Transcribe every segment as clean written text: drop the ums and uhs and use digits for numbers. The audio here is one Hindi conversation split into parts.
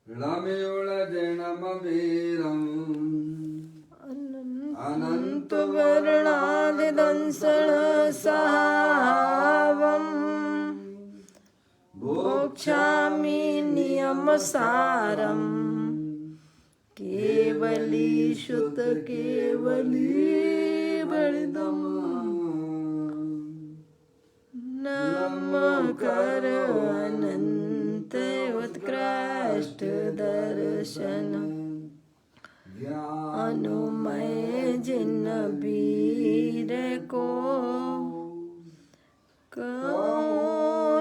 ळमेवळजनमवीरम् अनन्तवर्णादिदंसनसहावम् भोक्ष्यामि नियमसारम् केवली शुद्ध केवली बलिदम् नमकर अनंत उत्कृष्ट दर्शन ज्ञानमय जिन वीर को कहो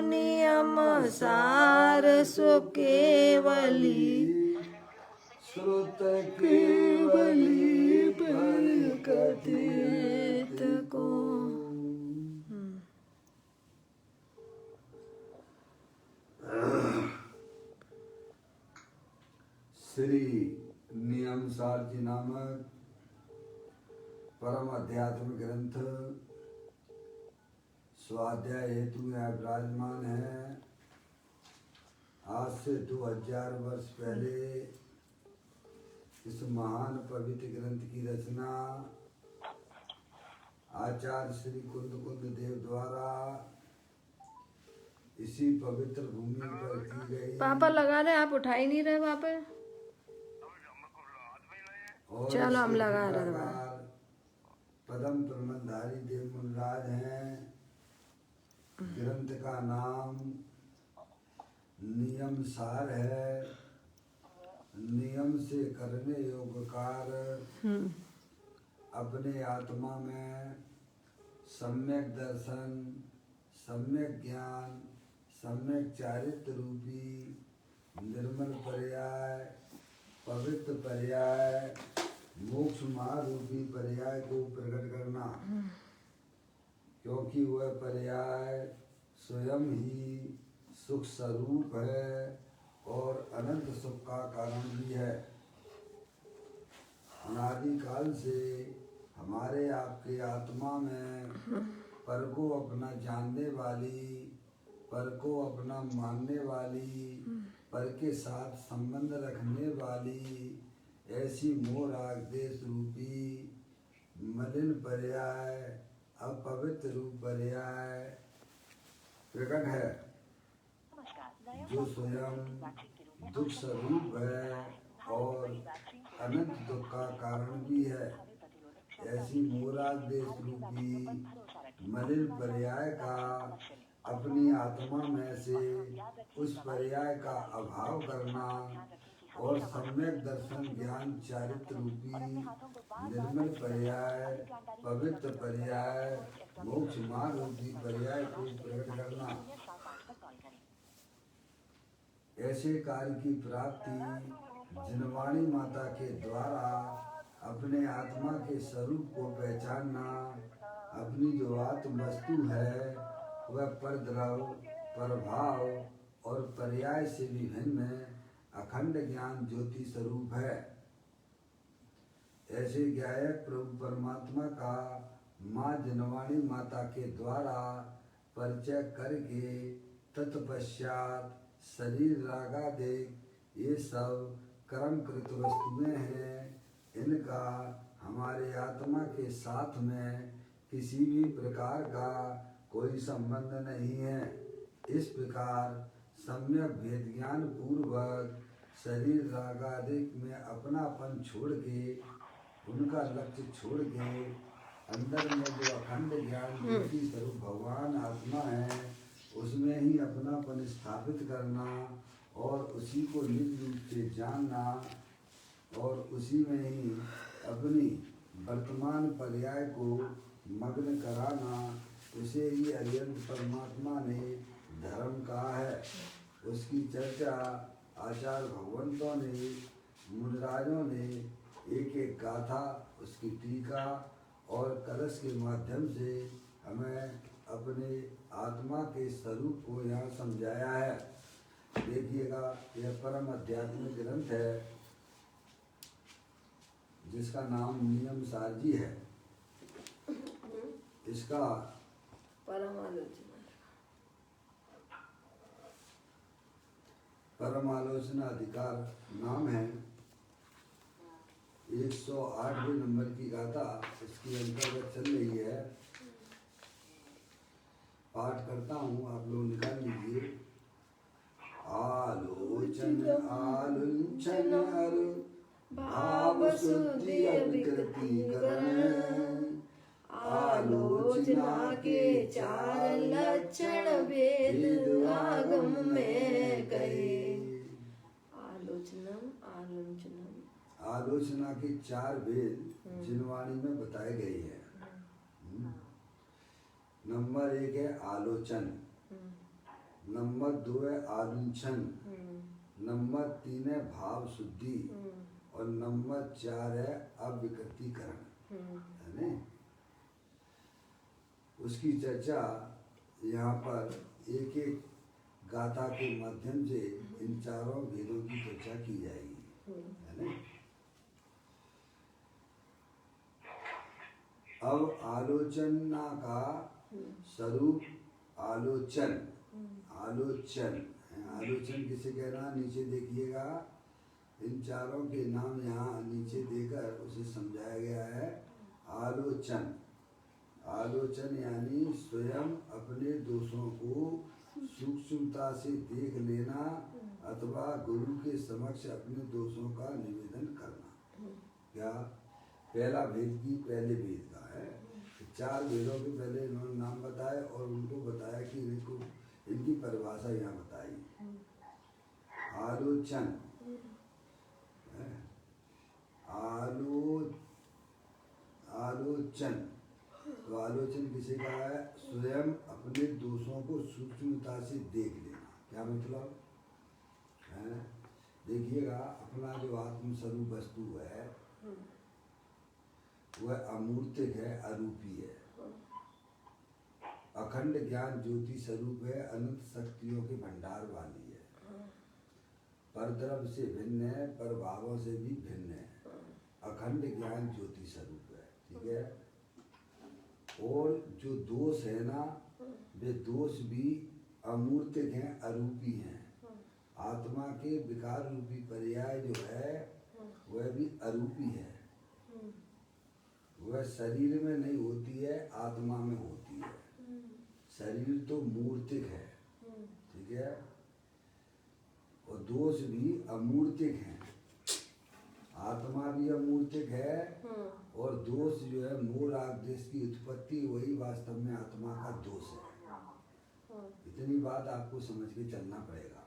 नियम सार सो केवली श्रुत केवली पर कथित को। श्री नियम सार जी नामक परम अध्यात्म ग्रंथ स्वाध्याय हेतु यहाँ विराजमान है। आज से 2000 वर्ष पहले इस महान पवित्र ग्रंथ की रचना आचार्य श्री कुंद देव द्वारा इसी पवित्र भूमि पर की गई। पापा लगा रहे, आप उठा ही नहीं रहे पापा। चलो हम लगा रहे। पदम प्रबंधधारी देव मुनराज हैं। ग्रंथ का नाम नियम सार है। नियम से करने योग्य कार्य अपने आत्मा में सम्यक दर्शन, सम्यक ज्ञान, सम्यक चारित्र रूपी निर्मल पर्याय, पवित्र पर्याय, मोक्ष मार्ग रूपी पर्याय को प्रकट करना, क्योंकि वह पर्याय स्वयं ही सुख स्वरूप है और अनंत सुख का कारण भी है। अनादिकाल से हमारे आपके आत्मा में पर को अपना जानने वाली, पर को अपना मानने वाली, पर के साथ संबंध रखने वाली ऐसी मोह राग देश रूपी मलिन पर्याय, अपवित्र रूप पर्याय प्रकट है, जो स्वयं दुख स्वरूप है और अनंत दुख का कारण भी है। ऐसी मोहराग देश रूपी मलिन पर्याय का अपनी आत्मा में से उस पर्याय का अभाव करना और सम्यक दर्शन ज्ञान चारित्र रूपी निर्मल पर्याय, पवित्र पर्याय, मोक्ष मार्ग रूपी पर्याय को प्रकट करना। ऐसे कार्य की प्राप्ति जिनवाणी माता के द्वारा अपने आत्मा के स्वरूप को पहचानना, अपनी जो आत्म वस्तु है वह परद्रव, प्रभाव और पर्याय से विभिन्न अखंड ज्ञान ज्योति स्वरूप है। ऐसे गायक प्रभु परमात्मा का माँ जिनवाणी माता के द्वारा परिचय करके तत्पश्चात शरीर रागादिक ये सब कर्मकृत वस्तुएं हैं, इनका हमारे आत्मा के साथ में किसी भी प्रकार का कोई संबंध नहीं है। इस प्रकार सम्यक भेद ज्ञान पूर्वक शरीर रागादिक में अपनापन छोड़ के, उनका लक्ष्य छोड़ के अंदर में जो अखंड ज्ञान ज्योति स्वरूप भगवान आत्मा है उसमें ही अपनापन स्थापित करना और उसी को निज रूप से जानना और उसी में ही अपनी वर्तमान पर्याय को मग्न कराना, उसे ही अरिहंत परमात्मा ने धर्म कहा है। उसकी चर्चा आचार्य भगवंतों ने, मुनिराजों ने एक एक गाथा, उसकी टीका और कलश के माध्यम से हमें अपने आत्मा के स्वरूप को यहाँ समझाया है। देखिएगा, यह परम आध्यात्मिक ग्रंथ है जिसका नाम नियम सार जी है। इसका परम आलोचना अधिकार नाम है। 108वें नंबर की गाथा इसके अंतर्गत चल रही है। पाठ करता हूँ, आप लोग निकाल लीजिए। आलोचन आलुंचन अरु भाव शुद्धि विकृतिकरण, आलोचना के चार लक्षण भेद आगम में कहे। आलोचनम आलोचनम, आलोचना के 4 भेद जिनवाणी में बताए गए हैं। नंबर 1 है आलोचन, नंबर 2 है आलुंचन, नंबर 3 है भाव शुद्धि और नंबर 4 है अविकृतीकरण, है ना। उसकी चर्चा यहाँ पर एक एक गाथा के माध्यम से इन चारों भेदों की चर्चा की जाएगी, है ना। अब आलोचना का स्वरूप आलोचन, आलोचन आलोचन किसे कहना, नीचे देखिएगा। इन चारों के नाम यहाँ नीचे देकर उसे समझाया गया है। आलोचन, आलोचन यानी स्वयं अपने दोषों को सूक्ष्मता से देख लेना अथवा गुरु के समक्ष अपने दोषों का निवेदन करना। क्या पहला भेद की पहले भेद का है। 4 भेदों के पहले इन्होंने नाम बताए और उनको बताया कि इनको इनकी परिभाषा यहाँ बताई। आलोचन, आलोचन तो आलोचन किसे कहा है, स्वयं अपने दोषों को सूक्ष्मता से देख लेना। क्या मतलब है, देखिएगा अपना जो आत्म स्वरूप वस्तु है वह अमूर्तिक है, अरूपी है, अखंड ज्ञान ज्योति स्वरूप है, अनंत शक्तियों के भंडार वाली है, परद्रव्य से भिन्न है, पर भावों से भी भिन्न है, अखंड ज्ञान ज्योति स्वरूप है, ठीक है। और जो दोष है ना, वे दोष भी अमूर्तिक हैं, अरूपी हैं। आत्मा के विकार रूपी पर्याय जो है वह भी अरूपी है, वह शरीर में नहीं होती है, आत्मा में होती है। शरीर तो मूर्तिक है, ठीक है, और दोष भी अमूर्तिक हैं। आत्मा भी अमूर्तिक है और दोष जो है मोह राग देश की उत्पत्ति वही वास्तव में आत्मा का दोष है। इतनी बात आपको समझ के चलना पड़ेगा,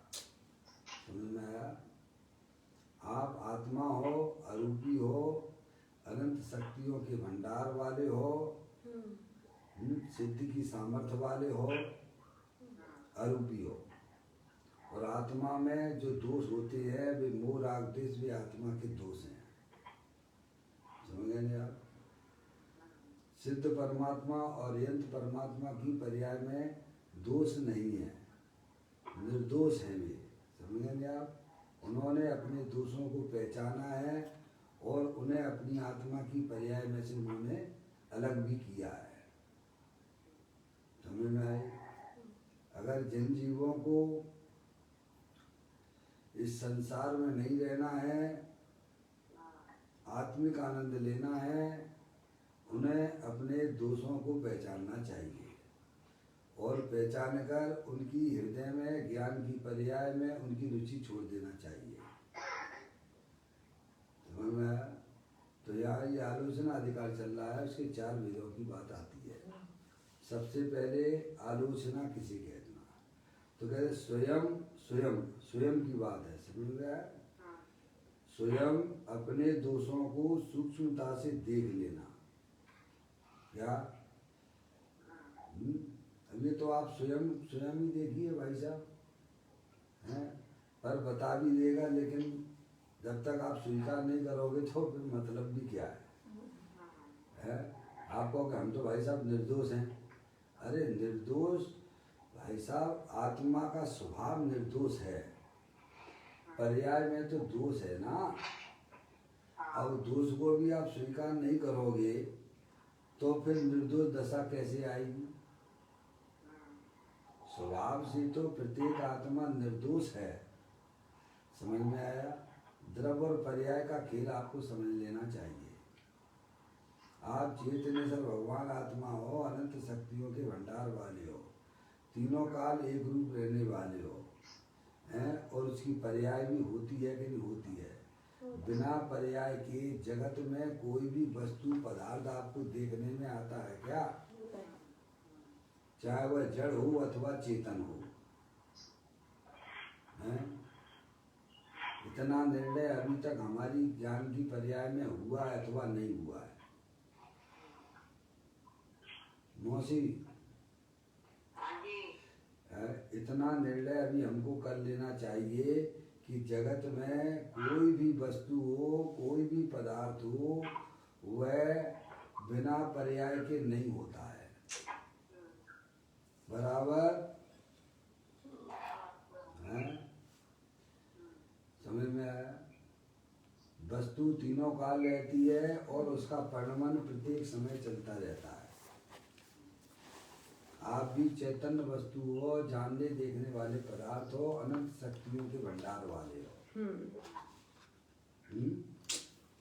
समझ में आया। आप आत्मा हो, अरूपी हो, अनंत शक्तियों के भंडार वाले हो, सिद्धि की सामर्थ्य वाले हो, अरूपी हो, और आत्मा में जो दोष होते हैं वे मोह राग देश वे आत्मा के दोष हैं। समझ गए आप। सिद्ध परमात्मा और यंत्र परमात्मा की पर्याय में दोष नहीं है, निर्दोष है वे। समझ गए आप। उन्होंने अपने दोषों को पहचाना है और उन्हें अपनी आत्मा की पर्याय में से उन्होंने अलग भी किया है। समझ में आए। अगर जिन जीवों को इस संसार में नहीं रहना है, आत्मिक आनंद लेना है, उन्हें अपने दोषों को पहचानना चाहिए और पहचान कर उनकी हृदय में ज्ञान की पर्याय में उनकी रुचि छोड़ देना चाहिए। समझ में आया। तो यहाँ ये आलोचना अधिकार चल रहा है, उसके 4 भेदों की बात आती है। सबसे पहले आलोचना किसे कहना, तो कहते स्वयं, स्वयं स्वयं की बात है। समझ गया। स्वयं अपने दोषों को सूक्ष्मता से देख लेना। क्या अभी तो आप स्वयं स्वयं ही देखिए भाई साहब, हैं, पर बता भी देगा, लेकिन जब तक आप स्वीकार नहीं करोगे तो फिर मतलब भी क्या है? आप कहोगे हम तो भाई साहब निर्दोष हैं। अरे निर्दोष भाई साहब, आत्मा का स्वभाव निर्दोष है, पर्याय में तो दोष है ना। अब दोष को भी आप स्वीकार नहीं करोगे तो फिर निर्दोष दशा कैसे आएगी? स्वभाव से तो प्रत्येक आत्मा निर्दोष है, समझ में आया? द्रव्य और पर्याय का खेल आपको समझ लेना चाहिए। आप चेतनेश्वर भगवान आत्मा हो, अनंत शक्तियों के भंडार वाले हो, तीनों काल एक रूप रहने वाले हो हैं, और उसकी पर्याय भी होती है कि नहीं होती है? बिना पर्याय के जगत में कोई भी वस्तु पदार्थ आपको देखने में आता है क्या? चाहे वह जड़ हो अथवा चेतन हो, हैं? इतना निर्णय अभी तक हमारी ज्ञान की पर्याय में हुआ है अथवा नहीं हुआ है? मौसी, इतना निर्णय अभी हमको कर लेना चाहिए कि जगत में कोई भी वस्तु हो, कोई भी पदार्थ हो, वह बिना पर्याय के नहीं होता है। बराबर है? समझ में आया? वस्तु तीनों काल रहती है और उसका परिणमन प्रत्येक समय चलता रहता है। आप भी चैतन्य वस्तु हो, जानने देखने वाले पदार्थ हो, अनंत शक्तियों के भंडार वाले हो।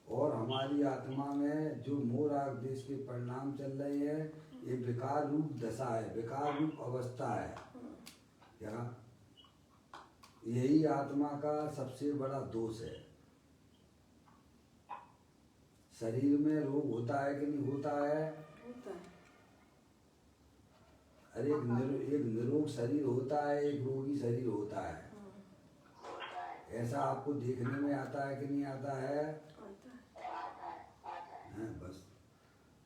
और हमारी आत्मा में जो मोह राग देश के परिणाम चल रहे हैं, ये विकार रूप दशा है, विकार रूप अवस्था है। क्या? यही आत्मा का सबसे बड़ा दोष है। शरीर में रोग होता है कि नहीं होता है? अरे एक निरोग शरीर होता है, एक रोगी शरीर होता है। ऐसा आपको देखने में आता है कि नहीं आता है? बस।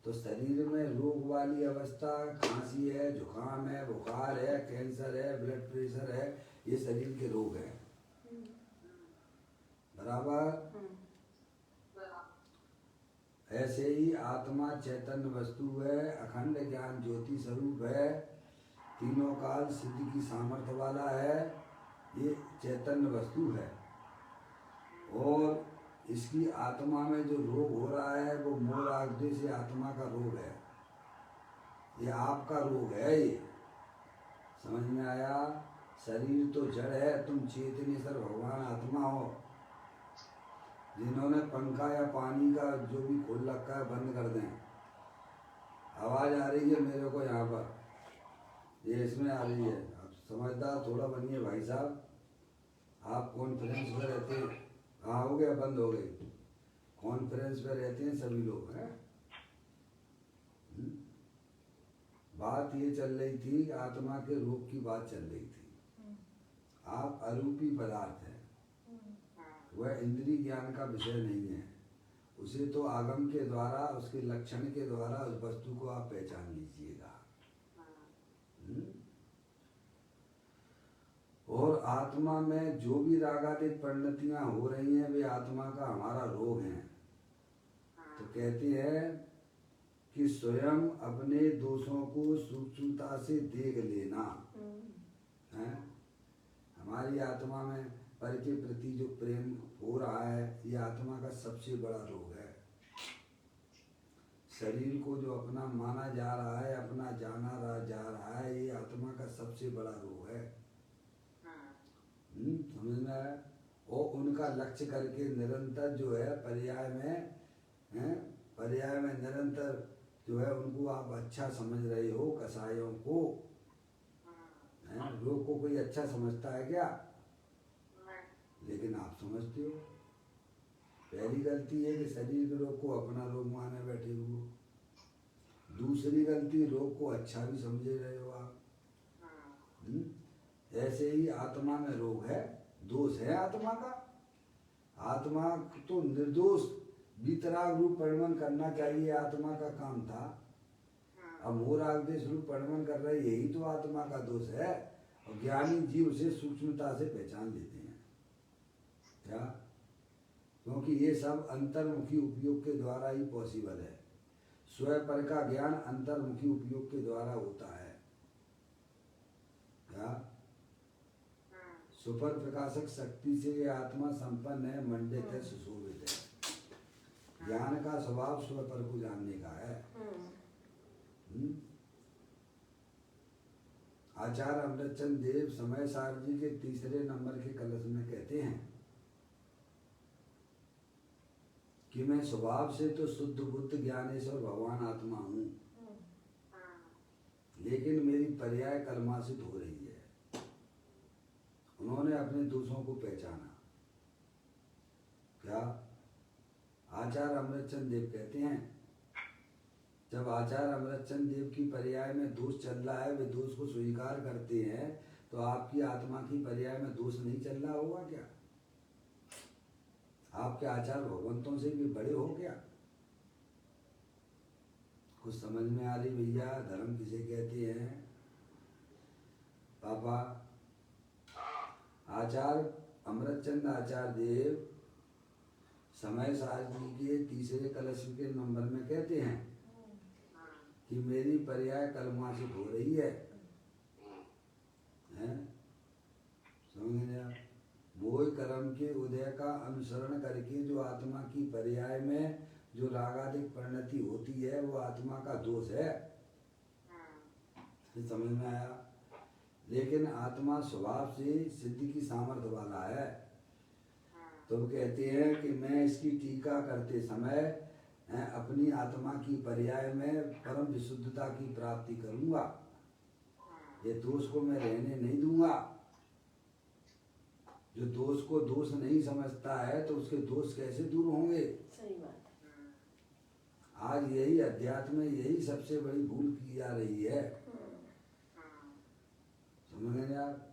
तो शरीर में रोग वाली अवस्था, खांसी है, जुकाम है, बुखार है, कैंसर है, ब्लड प्रेशर है, ये शरीर के रोग हैं। बराबर? ऐसे ही आत्मा चैतन्य वस्तु है, अखंड ज्ञान ज्योति स्वरूप है, तीनों काल सिद्धि की सामर्थ्य वाला है, ये चैतन्य वस्तु है। और इसकी आत्मा में जो रोग हो रहा है वो मोह राग देश आत्मा का रोग है, ये आपका रोग है। ये समझ में आया? शरीर तो जड़ है, तुम चेतनेश्वर भगवान आत्मा हो। जिन्होंने पंखा या पानी का जो भी खोल रखा है बंद कर दें। आवाज आ रही है मेरे को यहाँ पर, ये इसमें आ रही है। आप समझदार थोड़ा बनिए भाई साहब। आप कॉन्फ्रेंस में रहते हैं, हाँ हो गया, बंद हो गई। कॉन्फ्रेंस में रहते हैं सभी लोग हैं। बात ये चल रही थी, आत्मा के रोग की बात चल रही थी। आप अरूपी पदार्थ हैं, वह इंद्रिय ज्ञान का विषय नहीं है। उसे तो आगम के द्वारा, उसके लक्षण के द्वारा उस वस्तु को आप पहचान लीजिएगा। और आत्मा में जो भी रागादिक परिणतियां हो रही हैं, वे आत्मा का हमारा रोग हैं। तो कहते हैं कि स्वयं अपने दोषों को सूक्ष्मता से देख लेना है। हमारी आत्मा में पर के प्रति जो प्रेम हो रहा है, ये आत्मा का सबसे बड़ा रोग है। शरीर को जो अपना माना जा रहा है, अपना जाना जा रहा है, ये आत्मा का सबसे बड़ा रोग है। समझ में आया? और उनका लक्ष्य करके निरंतर जो है पर्याय में निरंतर जो है उनको आप अच्छा समझ रहे हो। कसायों को, लोग को कोई अच्छा समझता है क्या? लेकिन आप समझते हो। पहली गलती है कि शरीर के रोग को अपना रोग माने बैठे हो। दूसरी गलती, रोग को अच्छा भी समझे रहे हो आप। ऐसे ही आत्मा में रोग है, दोष है आत्मा का। आत्मा तो निर्दोष वितराग रूप परिणमन करना चाहिए, आत्मा का काम था। अब मोराग देश रूप परिणमन कर रहे, यही तो आत्मा का दोष है। और ज्ञानी जीव उसे सूक्ष्मता से पहचान लेते हैं। क्या? क्योंकि ये सब अंतर्मुखी उपयोग के द्वारा ही पॉसिबल है। स्वयं पर का ज्ञान अंतर्मुखी उपयोग के द्वारा होता है। क्या? सुपर प्रकाशक शक्ति से ये आत्मा संपन्न है, मंडित है, सुशोभित है। ज्ञान का स्वभाव स्व पर को जानने का है। आचार्य अमृतचंद देव समय सार जी के तीसरे नंबर के कलश में कहते हैं कि मैं स्वभाव से तो शुद्ध बुद्ध ज्ञानेश्वर भगवान आत्मा हूँ, लेकिन मेरी पर्याय कर्माशित हो रही है। उन्होंने अपने दोषों को पहचाना। क्या आचार्य अमृतचंद देव कहते हैं, जब आचार्य अमृतचंद देव की पर्याय में दोष चल रहा है, वे दोष को स्वीकार करते हैं, तो आपकी आत्मा की पर्याय में दोष नहीं चल रहा होगा क्या? आपके आचार्य भगवंतों से भी बड़े हो क्या? कुछ समझ में आ रही भैया? धर्म किसे कहते हैं पापा? आचार्य अमृतचंद आचार्य देव समय शास्त्री के तीसरे कलश के नंबर में कहते हैं कि मेरी पर्याय कर्माशित हो रही है, समझ गया? मोह कर्म के उदय का अनुसरण करके जो आत्मा की पर्याय में जो रागाधिक परिणति होती है, वो आत्मा का दोष है। समझ में आया? लेकिन आत्मा स्वभाव से सिद्धि की सामर्थ्य वाला है। तो वो कहते हैं कि मैं इसकी टीका करते समय अपनी आत्मा की पर्याय में परम विशुद्धता की प्राप्ति करूंगा। ये दोष को मैं रहने नहीं दूंगा। जो दोष को दोष नहीं समझता है, तो उसके दोष कैसे दूर होंगे? सही बात है। आज यही अध्यात्म में यही सबसे बड़ी भूल की जा रही है। समझ गए आप?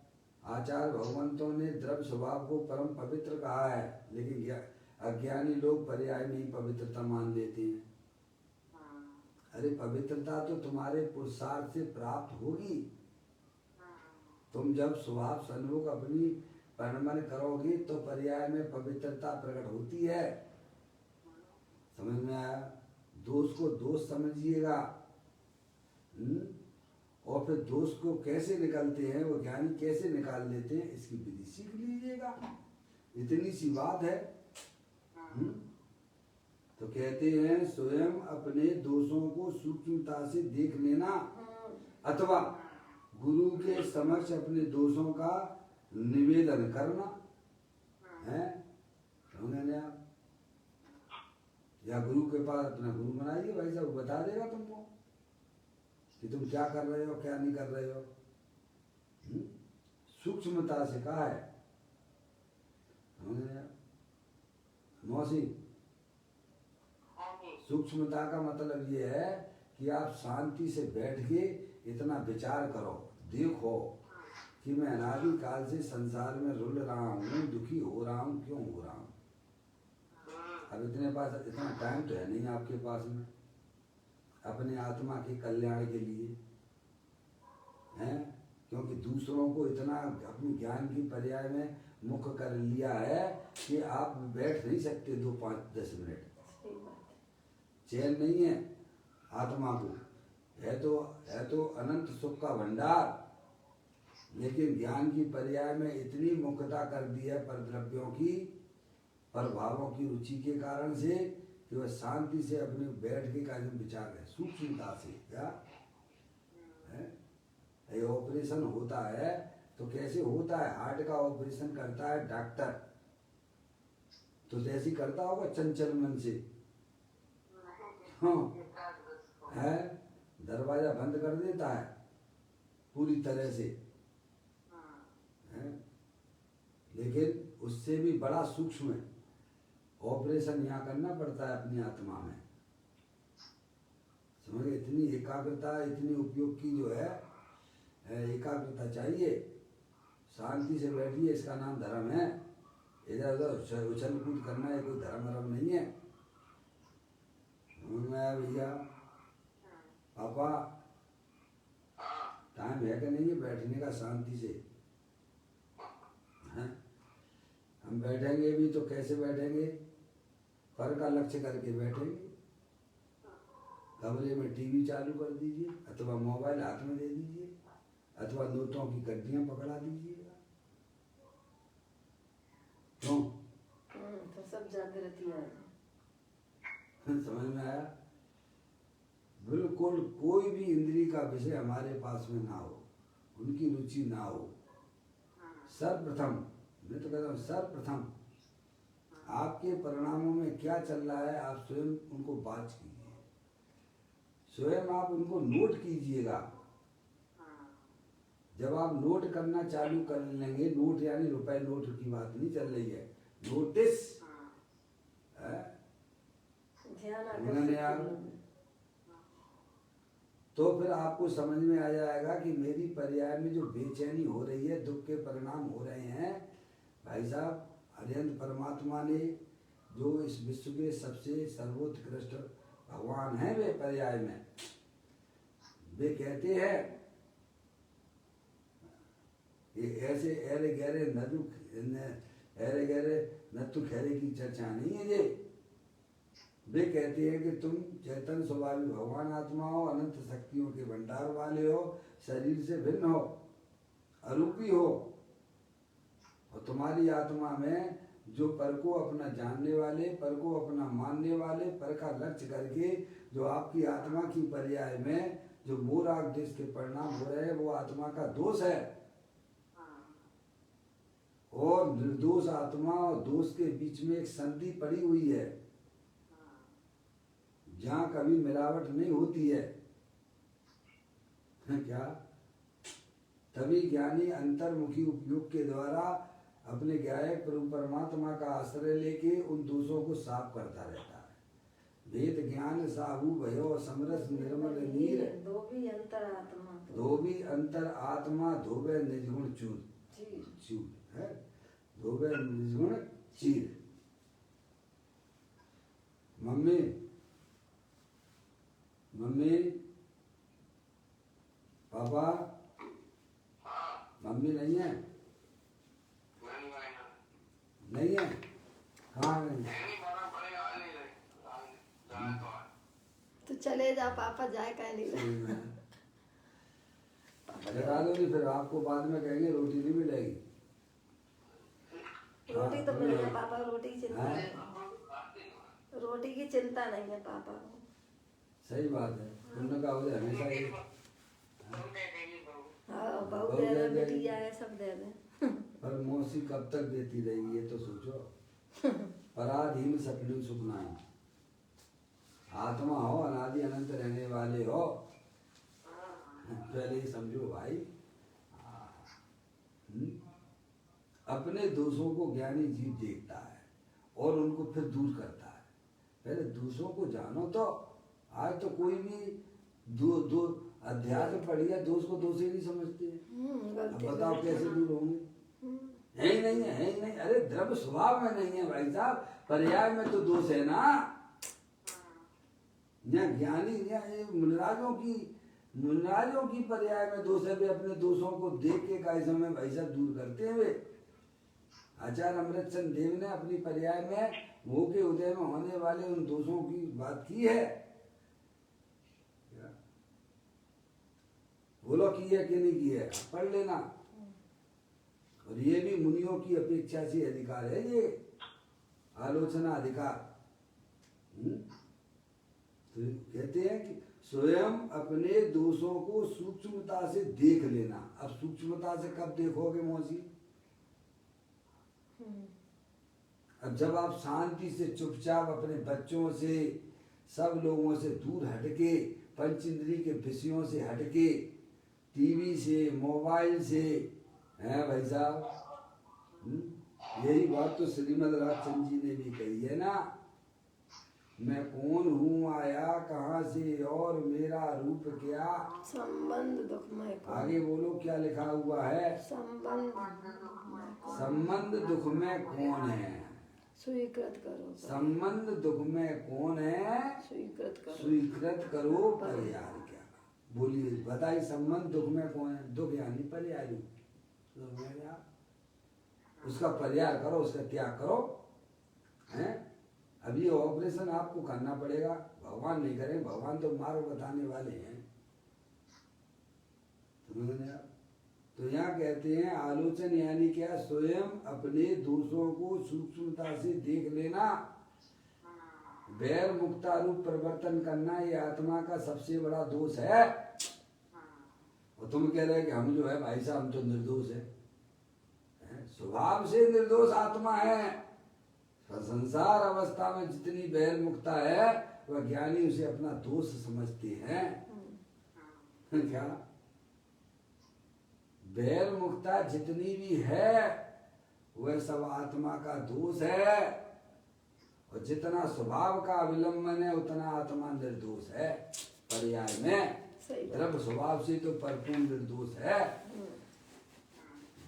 आचार्य भगवंतों ने द्रव्य स्वभाव को परम पवित्र कहा है, लेकिन अज्ञानी लोग पर्याय में ही पवित्रता मान लेते हैं। अरे पवित्रता तो तुम्हारे पुरुषार्थ से प्राप्त होगी। तुम जब स्वभाव सन्मुख अपनी परिणमन करोगे तो पर्याय में पवित्रता प्रकट होती है। समझ में आया? दोष को दोष समझिएगा, और फिर दोष को कैसे निकालते हैं, वो ज्ञानी कैसे निकाल लेते हैं, इसकी विधि सीख लीजिएगा। इतनी सी बात है। तो कहते हैं स्वयं अपने दोषों को सूक्ष्मता से देख लेना, अथवा गुरु के समक्ष अपने दोषों का निवेदन करना है। समझ आप? या गुरु के पास अपना गुरु बनाइए, भाई साहब बता देगा तुमको कि तुम क्या कर रहे हो, क्या नहीं कर रहे हो। सूक्ष्मता से कहा है। मौसी, सूक्ष्मता का मतलब ये है कि आप शांति से बैठ के इतना विचार करो, देखो कि मैं अनादि काल से संसार में रुल रहा हूँ, दुखी हो रहा हूँ, क्यों हो रहा हूँ। अब इतना टाइम तो है नहीं आपके पास में अपने आत्मा के कल्याण के लिए, हैं? क्योंकि दूसरों को इतना अपनी ज्ञान की पर्याय में मुख कर लिया है कि आप बैठ नहीं सकते 2, 5, 10 मिनट। चैन नहीं है आत्मा को। है तो अनंत सुख का भंडार, लेकिन ज्ञान की पर्याय में इतनी मुक्तता कर दी है पर द्रव्यों की, पर भावों की रुचि के कारण से, कि वह शांति से अपने बैठ के का विचार है सूक्ष्मता से। क्या है? ये ऑपरेशन होता है तो कैसे होता है? हार्ट का ऑपरेशन करता है डॉक्टर, तो जैसी करता होगा चंचल मन से। हाँ है, दरवाजा बंद कर देता है पूरी तरह से है? लेकिन उससे भी बड़ा सूक्ष्म ऑपरेशन यहाँ करना पड़ता है अपनी आत्मा में। समझे? इतनी एकाग्रता, इतनी उपयोग की जो है एकाग्रता चाहिए। शांति से बैठिए, इसका नाम धर्म है। इधर उधर उछल कूद करना है कोई धर्म नहीं है। भैया पापा टाइम है कि नहीं है बैठने का शांति से? हैं? हम बैठेंगे भी तो कैसे बैठेंगे? पर का लक्ष्य करके बैठेंगे। कमरे में टीवी चालू कर दीजिए, अथवा मोबाइल हाथ में दे दीजिए, अथवा नोटों की गड्डियां पकड़ा दीजिएगा। क्यों? तो सब जागृति है। समझ में आया? बिल्कुल कोई भी इंद्री का विषय हमारे पास में ना हो, उनकी रुचि ना हो। सर्वप्रथम, मैं तो कहता हूँ सर्वप्रथम आपके परिणामों में क्या चल रहा है आप स्वयं उनको बात कीजिए, स्वयं आप उनको नोट कीजिएगा। जब आप नोट करना चालू कर लेंगे, नोट यानी रुपए नोट की बात नहीं चल रही है, नोटिस है? ध्यान उन्होंने आप तो फिर आपको समझ में आ जाएगा कि मेरी पर्याय में जो बेचैनी हो रही है, दुख के परिणाम हो रहे हैं, भाई साहब अरिहंत परमात्मा ने जो इस विश्व के सबसे सर्वोत्कृष्ट भगवान हैं, वे पर्याय में वे कहते हैं कि ऐसे ऐरे गहरे नतु खैरे की चर्चा नहीं है ये। वे कहते हैं कि तुम चैतन्य स्वभावी भगवान आत्मा हो, अनंत शक्तियों के भंडार वाले हो, शरीर से भिन्न हो, अरूपी हो, और तुम्हारी आत्मा में जो पर को अपना जानने वाले, पर को अपना मानने वाले, पर का लक्ष्य करके जो आपकी आत्मा की पर्याय में जो मोराग देश के परिणाम हो रहे हैं, वो आत्मा का दोष है। और निर्दोष आत्मा और दोष के बीच में एक संधि पड़ी हुई है, जहाँ कभी मिलावट नहीं होती है। क्या? तभी ज्ञानी अंतर्मुखी उपयोग के द्वारा अपने गायक प्रभु परमात्मा का आश्रय लेके उन दोषों को साफ करता रहता है। वेद ज्ञान साहू भयो समरस निर्मल नीर, धोबी अंतर आत्मा, धोबी अंतर आत्मा धोबे निर्गुण चूर है, धोबे निर्गुण चीर। मम्मी पापा, मम्मी नहीं है? नहीं है? कहाँ नहीं? तो चले जा पापा, जाए कहीं नहीं रहा। जगा दो नहीं, फिर आपको बाद में कहेंगे रोटी नहीं मिलेगी। रोटी तो मिलेगा पापा, रोटी की चिंता नहीं, रोटी की चिंता नहीं है पापा को। सही बात है, तुमने कहा मुझे हमेशा ये हाँ, बहू दे दे, बिटिया है, सब दे दे। पर मौसी कब तक देती रहेगी, ये तो सोचो। पराधीन सपने सुखनाई, आत्मा हो, अनादि अनंत रहने वाले हो, पहले ही समझो भाई। अपने दोषों को ज्ञानी जीव देखता है और उनको फिर दूर करता है। पहले दोषों को जानो। तो आज तो कोई भी दो अध्यात्म पढ़िया दोष को दोष ही नहीं समझते। अब बताओ कैसे दूर होंगे? है ही नहीं है, है ही नहीं। अरे द्रव्य स्वभाव में नहीं है भाई साहब, पर्याय में तो दोष है ना। यहाँ ज्ञानी मुनराजों की पर्याय में दोष है, वे अपने दोषों को देख के काय समय भाई साहब दूर करते हुए। आचार्य अमृतचंद देव ने अपनी पर्याय में मोह के उदय में होने वाले उन दोषों की बात की है। बोलो की है कि नहीं की है, पढ़ लेना। और ये भी मुनियों की अपेक्षा से अधिकार है, ये आलोचना अधिकार। तो कहते हैं कि स्वयं अपने दोषों को सूक्ष्मता से देख लेना। अब सूक्ष्मता से कब देखोगे मौसी? अब जब आप शांति से चुपचाप अपने बच्चों से, सब लोगों से दूर हटके, पंचेंद्रिय के विषयों से हटके, टीवी से, मोबाइल से, हैं भाई साहब, यही बात तो श्रीमद राजचंद जी ने भी कही है ना। मैं कौन हूँ, आया कहाँ से और मेरा रूप क्या, संबंध दुखमय कौन। आगे बोलो क्या लिखा हुआ है? संबंध दुख में कौन है, स्वीकृत करो। संबंध दुख में कौन है, स्वीकृत करो पर्याय क्या। बोलिए बताइए, संबंध दुख में कौन है? दुख यानी पर्याय, उसका पर्याय करो, उसका त्याग करो। हैं? अब ये ऑपरेशन आपको करना पड़ेगा, भगवान नहीं करें, भगवान तो मार्ग बताने वाले हैं। तो यहाँ कहते हैं आलोचन यानी क्या? स्वयं अपने दोषों को सूक्ष्मता से देख लेना। वैर मुक्ता रूप परिवर्तन करना, ये आत्मा का सबसे बड़ा दोष है। और तुम कह रहे कि हम जो है भाई साहब हम तो निर्दोष है, स्वभाव से निर्दोष आत्मा है। पर संसार अवस्था में जितनी बहिर्मुखता है वह ज्ञानी उसे अपना दोष समझते हैं। क्या बहिर्मुखता जितनी भी है वह सब आत्मा का दोष है, और जितना स्वभाव का अवलंबन है उतना आत्मा निर्दोष है। पर्याय में द्रव्य स्वभाव से तो परिपूर्ण निर्दोष है।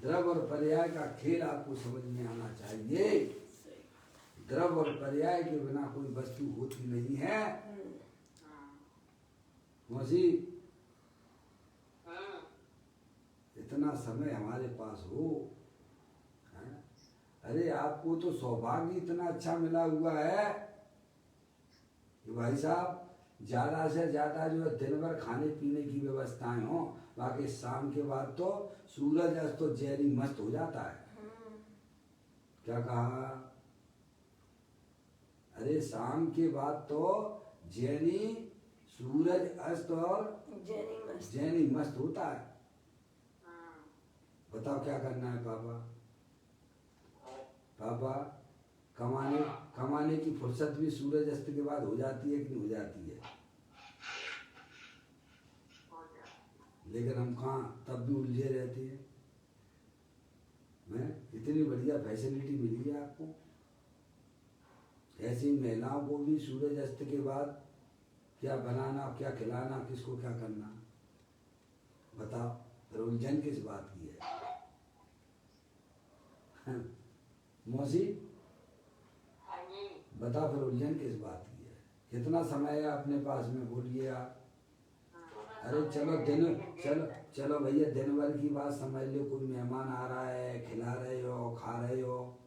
द्रव्य और पर्याय का खेल आपको समझ में आना चाहिए। द्रव्य और पर्याय के बिना कोई वस्तु होती नहीं है। मौसी इतना समय हमारे पास हो, अरे आपको तो सौभाग्य इतना अच्छा मिला हुआ है कि भाई साहब ज्यादा से ज्यादा जो है दिन भर खाने पीने की व्यवस्थाएं हो, बाकी शाम के बाद तो सूरज अस्त तो जैनी मस्त हो जाता है। क्या कहा? अरे शाम के बाद तो जैनी सूरज अस्त और जैनी मस्त होता है। बताओ क्या करना है पापा? पापा कमाने की फुर्सत भी सूरज अस्त के बाद हो जाती है कि नहीं हो जाती है? लेकिन हम कहाँ तब भी उलझे रहते हैं। इतनी बढ़िया फैसिलिटी मिली है आपको। ऐसी महिलाओं को भी सूरज अस्त के बाद क्या बनाना, क्या खिलाना, किसको क्या करना, बताओ। फिर उलझन किस बात की है? मौसी बता, फिर उलझन किस बात की है? कितना समय है अपने पास में, बोलिए आप। अरे चलो भैया, दिन भर की बात समझ लो। कोई मेहमान आ रहा है, खिला रहे हो, खा रहे हो,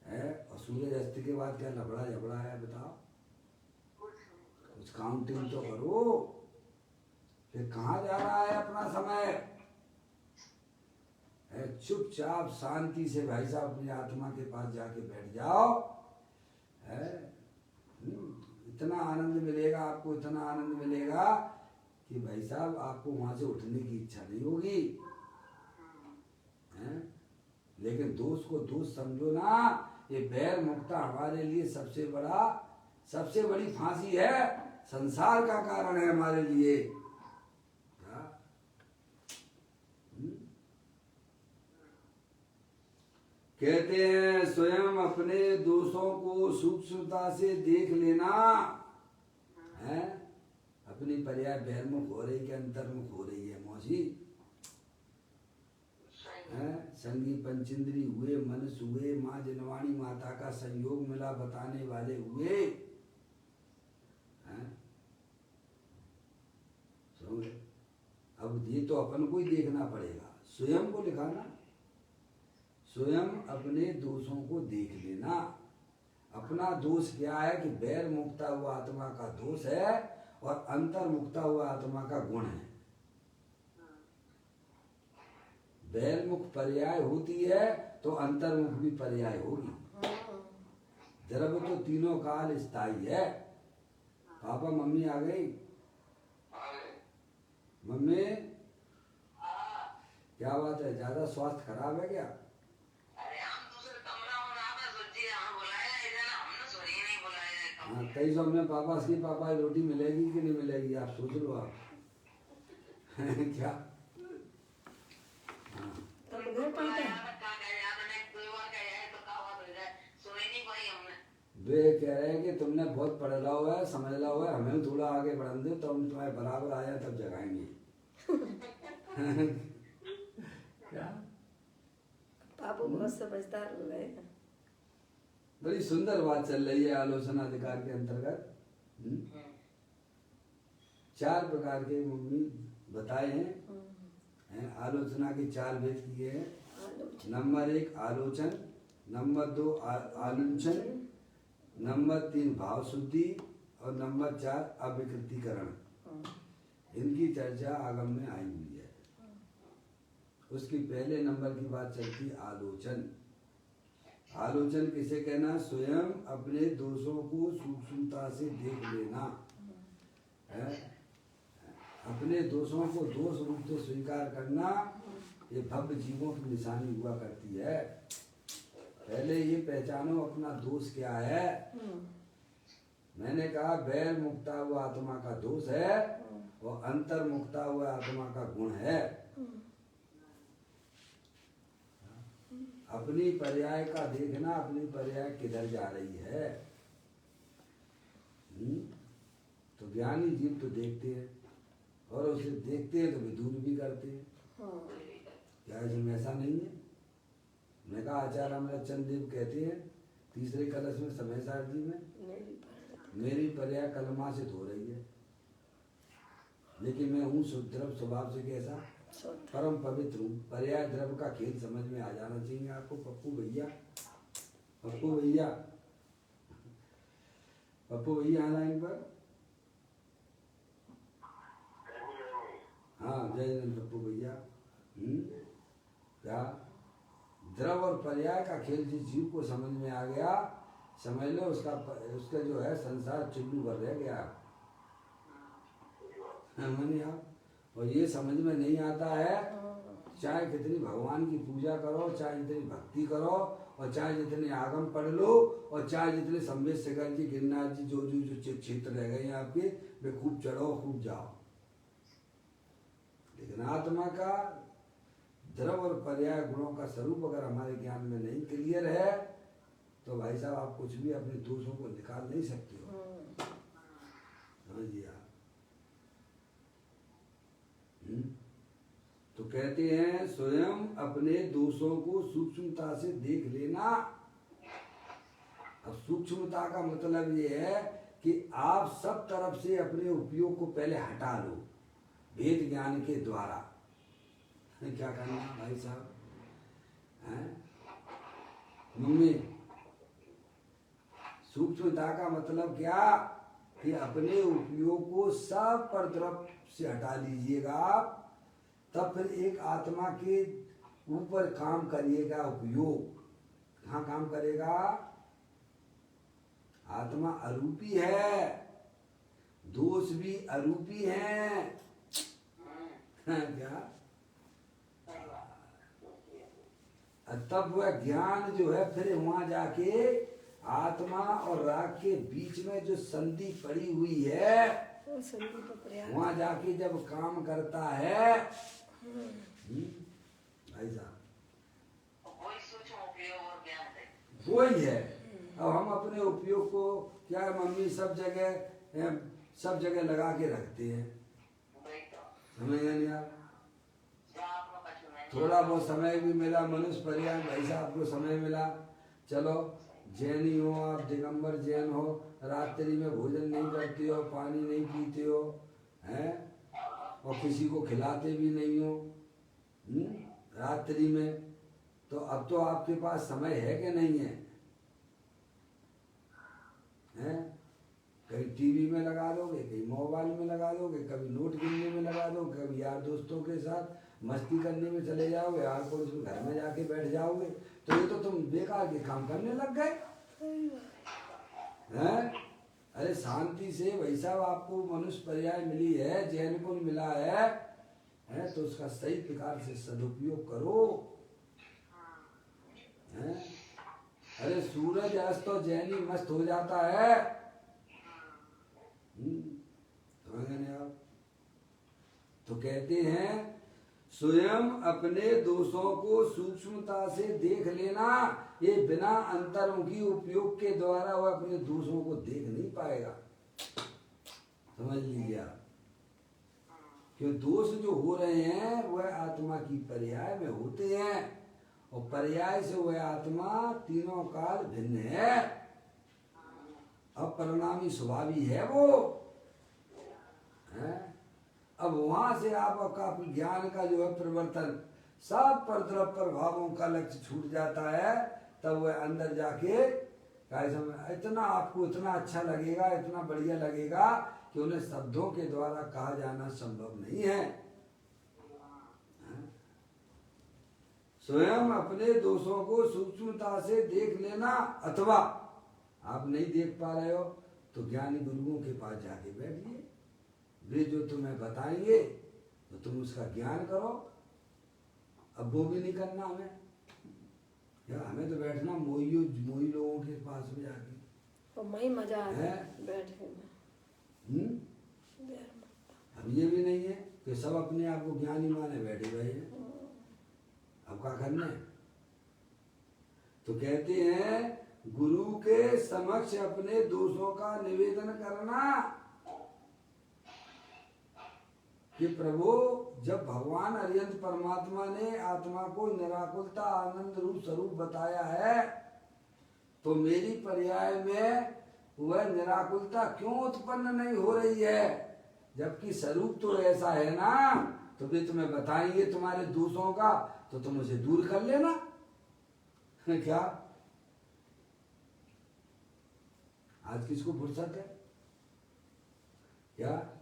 है, और सूरज अस्त के बाद क्या लफड़ा झगड़ा है, बताओ। कुछ काउंटिंग तो करो। फिर कहाँ जा रहा है अपना समय? चुपचाप शांति से भाई साहब अपनी आत्मा के पास जाके बैठ जाओ। है इतना आनंद मिलेगा आपको, इतना आनंद मिलेगा कि भाई साहब आपको वहां से उठने की इच्छा नहीं होगी। लेकिन दोष को दोष समझो ना। ये बैर मुक्ता हमारे लिए सबसे बड़ी फांसी है, संसार का कारण है हमारे लिए। कहते हैं स्वयं अपने दोषों को सूक्ष्मता से देख लेना है। अपनी पर्याय बहिर्मुख हो रही कि अंतर्मुख हो रही है मौसी? संगी पंचेंद्री हुए, मनुष्य हुए, माँ जनवाणी माता का संयोग मिला बताने वाले हुए। अब ये तो अपन को ही देखना पड़ेगा। स्वयं को लिखा ना, स्वयं अपने दोषों को देख लेना। अपना दोष क्या है कि बैर मुक्ता हुआ आत्मा का दोष है और अंतर मुक्ता हुआ आत्मा का गुण है। बैरमुख पर्याय होती है तो अंतर्मुख भी पर्याय होगी। द्रव्य तो तीनों काल स्थायी है। पापा मम्मी आ गई? मम्मी क्या बात है, ज्यादा स्वास्थ्य खराब है क्या? हाँ, 2300 में पापा की रोटी मिलेगी कि नहीं मिलेगी, आप सोच लो आप। क्या वे कह रहे हैं कि तुमने बहुत पढ़ रहा हुआ है, समझ रहा हुआ है, हमें थोड़ा आगे बढ़ा दो तो हम तुम्हारे बराबर आ जाए तब जगाएंगे। क्या पापू बहुत समझदार हो गए। बड़ी सुंदर बात चल रही है आलोचना अधिकार के अंतर्गत। 4 प्रकार के मम्मी बताए हैं। आलोचना की 4 भेद किए हैं। नंबर 1 आलोचन, नंबर 2 आलुंचन, नंबर 3 भाव शुद्धि और नंबर 4 अविकृतिकरण। इनकी चर्चा आगम में आई हुई है। उसकी पहले नंबर की बात चलती आलोचन। आलोचन किसे कहना? स्वयं अपने दोषों को सूक्ष्मता से देख लेना है। अपने दोषों को दोष रूप से स्वीकार करना ये भव्य जीवों की निशानी हुआ करती है। पहले ये पहचानो अपना दोष क्या है। मैंने कहा बैर मुक्ता हुआ आत्मा का दोष है और अंतर मुक्ता हुआ आत्मा का गुण है। अपनी पर्याय का देखना, अपनी पर्याय किधर जा रही है। तो ज्ञानी जीव तो देखते हैं और उसे देखते हैं तो भी दूर भी करते हैं। क्या इसमें ऐसा नहीं है? मैं कहा आचार्य अमृत चंद देव कहते हैं तीसरे कलश में समय सारथी में मेरी पर्याय कलमा से धो रही है, लेकिन मैं हूँ शुद्ध स्वभाव से कैसा परम पवित्र हूँ। पर्याय द्रव्य का खेल समझ में आ जाना चाहिए आपको। पप्पू भैया आ लाइन पर। हाँ जय जन पप्पू भैया। क्या द्रव और पर्याय का खेल जिस जीव को समझ में आ गया, समझ लो उसका जो है संसार चुल्लू भर रह गया। और ये समझ में नहीं आता है, चाहे कितनी भगवान की पूजा करो, चाहे जितनी भक्ति करो, और चाहे जितने आगम पढ़ लो, और चाहे जितने संवेद शेखर जी, गिरनार जी, जो क्षेत्र रह गए हैं आपके, वे खूब चढ़ो खूब जाओ, लेकिन आत्मा का द्रव और पर्याय गुणों का स्वरूप अगर हमारे ज्ञान में नहीं क्लियर है तो भाई साहब आप कुछ भी अपने दोषों को निकाल नहीं सकते हो। समझिए आप। तो कहते हैं स्वयं अपने दोषों को सूक्ष्मता से देख लेना। अब सूक्ष्मता का मतलब ये है कि आप सब तरफ से अपने उपयोग को पहले हटा लो भेद ज्ञान के द्वारा। क्या करना भाई साहब हैं? मम्मी सूक्ष्मता का मतलब क्या कि अपने उपयोग को सब पर तरफ से हटा लीजिएगा आप, तब फिर एक आत्मा के ऊपर काम करिएगा। उपयोग कहाँ काम करेगा? आत्मा अरूपी है, दोष भी अरूपी हैं। क्या तब वह ज्ञान जो है फिर वहां जाके आत्मा और राग के बीच में जो संधि पड़ी हुई है वहां जाके जब काम करता है भाई साहब, वही है। अब हम अपने उपयोग को क्या मम्मी सब जगह लगा के रखते हैं। समझ नहीं आप? थोड़ा बहुत समय भी मिला, मनुष्य पर्याय भाई साहब को समय मिला, चलो जैनी हो आप, दिगंबर जैन हो, रात्रि में भोजन नहीं करते हो, पानी नहीं पीते हो हैं, और किसी को खिलाते भी नहीं हो रात्रि में, तो अब तो आपके पास समय है कि नहीं है? हैं? कहीं टीवी में लगा दोगे, कहीं मोबाइल में लगा दोगे, कभी नोट गिनने में लगा दो, कभी यार दोस्तों के साथ मस्ती करने में चले जाओगे, यार को उसमें घर में जाके बैठ जाओगे, तो ये तो तुम बेकार के काम करने लग गए हैं। अरे शांति से भाई साहब आपको मनुष्य पर्याय मिली है, जैन को मिला है, तो उसका सही प्रकार से सदुपयोग करो हैं? अरे सूरज अस्त तो जैनी मस्त हो जाता है। आप तो कहते हैं स्वयं अपने दोषों को सूक्ष्मता से देख लेना। ये बिना अंतर्मुखी उपयोग के द्वारा वह अपने दोषों को देख नहीं पाएगा। समझ लीजिए आप, क्यों दोष जो हो रहे हैं वह आत्मा की पर्याय में होते हैं, और पर्याय से वह आत्मा तीनों काल भिन्न है, अपरिणामी स्वभावी है वो है। अब वहां से आपका ज्ञान का जो है परिवर्तन सब पर द्रव प्रभावों का लक्ष्य छूट जाता है, तब वह अंदर जाके इतना आपको इतना अच्छा लगेगा, इतना बढ़िया लगेगा कि उन्हें शब्दों के द्वारा कहा जाना संभव नहीं है। स्वयं अपने दोषों को सूक्ष्मता से देख लेना, अथवा आप नहीं देख पा रहे हो तो ज्ञानी गुरुओं के पास जाके बैठिए, वे जो तुम्हें बताएंगे तो तुम उसका ज्ञान करो। अब वो भी नहीं करना हमें, क्या हमें तो बैठना मोई लोगों के पास में जाके और वही मजा आता है है? बैठने में। अब ये भी नहीं है कि सब अपने आप को ज्ञानी माने बैठे हुए हैं। अब क्या करना है? तो कहते हैं गुरु के समक्ष अपने दोषों का निवेदन करना कि प्रभु, जब भगवान अरिहंत परमात्मा ने आत्मा को निराकुलता आनंद रूप स्वरूप बताया है, तो मेरी पर्याय में वह निराकुलता क्यों उत्पन्न नहीं हो रही है? जबकि स्वरूप तो ऐसा है ना, तो वे तुम्हें बताएंगे तुम्हारे दोषों का, तो तुम उसे दूर कर लेना। क्या आज किसको फुर्सत है? क्या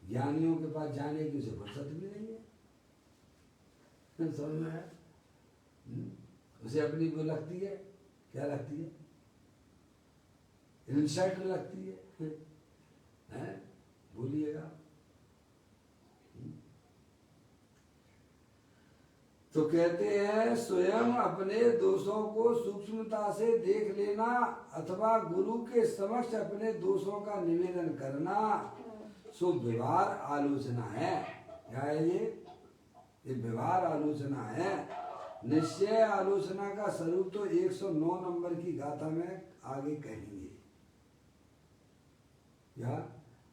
ज्ञानियों के पास जाने की उसे फुर्सत भी नहीं है। समझ में है? उसे अपनी वो लगती है, क्या लगती है? इंसल्ट लगती है, हैं? बोलिएगा। तो कहते हैं स्वयं अपने दोषों को सूक्ष्मता से देख लेना अथवा गुरु के समक्ष अपने दोषों का निवेदन करना सो व्यवहार आलोचना है। क्या है ये व्यवहार आलोचना है। निश्चय आलोचना का स्वरूप तो 109 नंबर की गाथा में आगे कहेंगे। या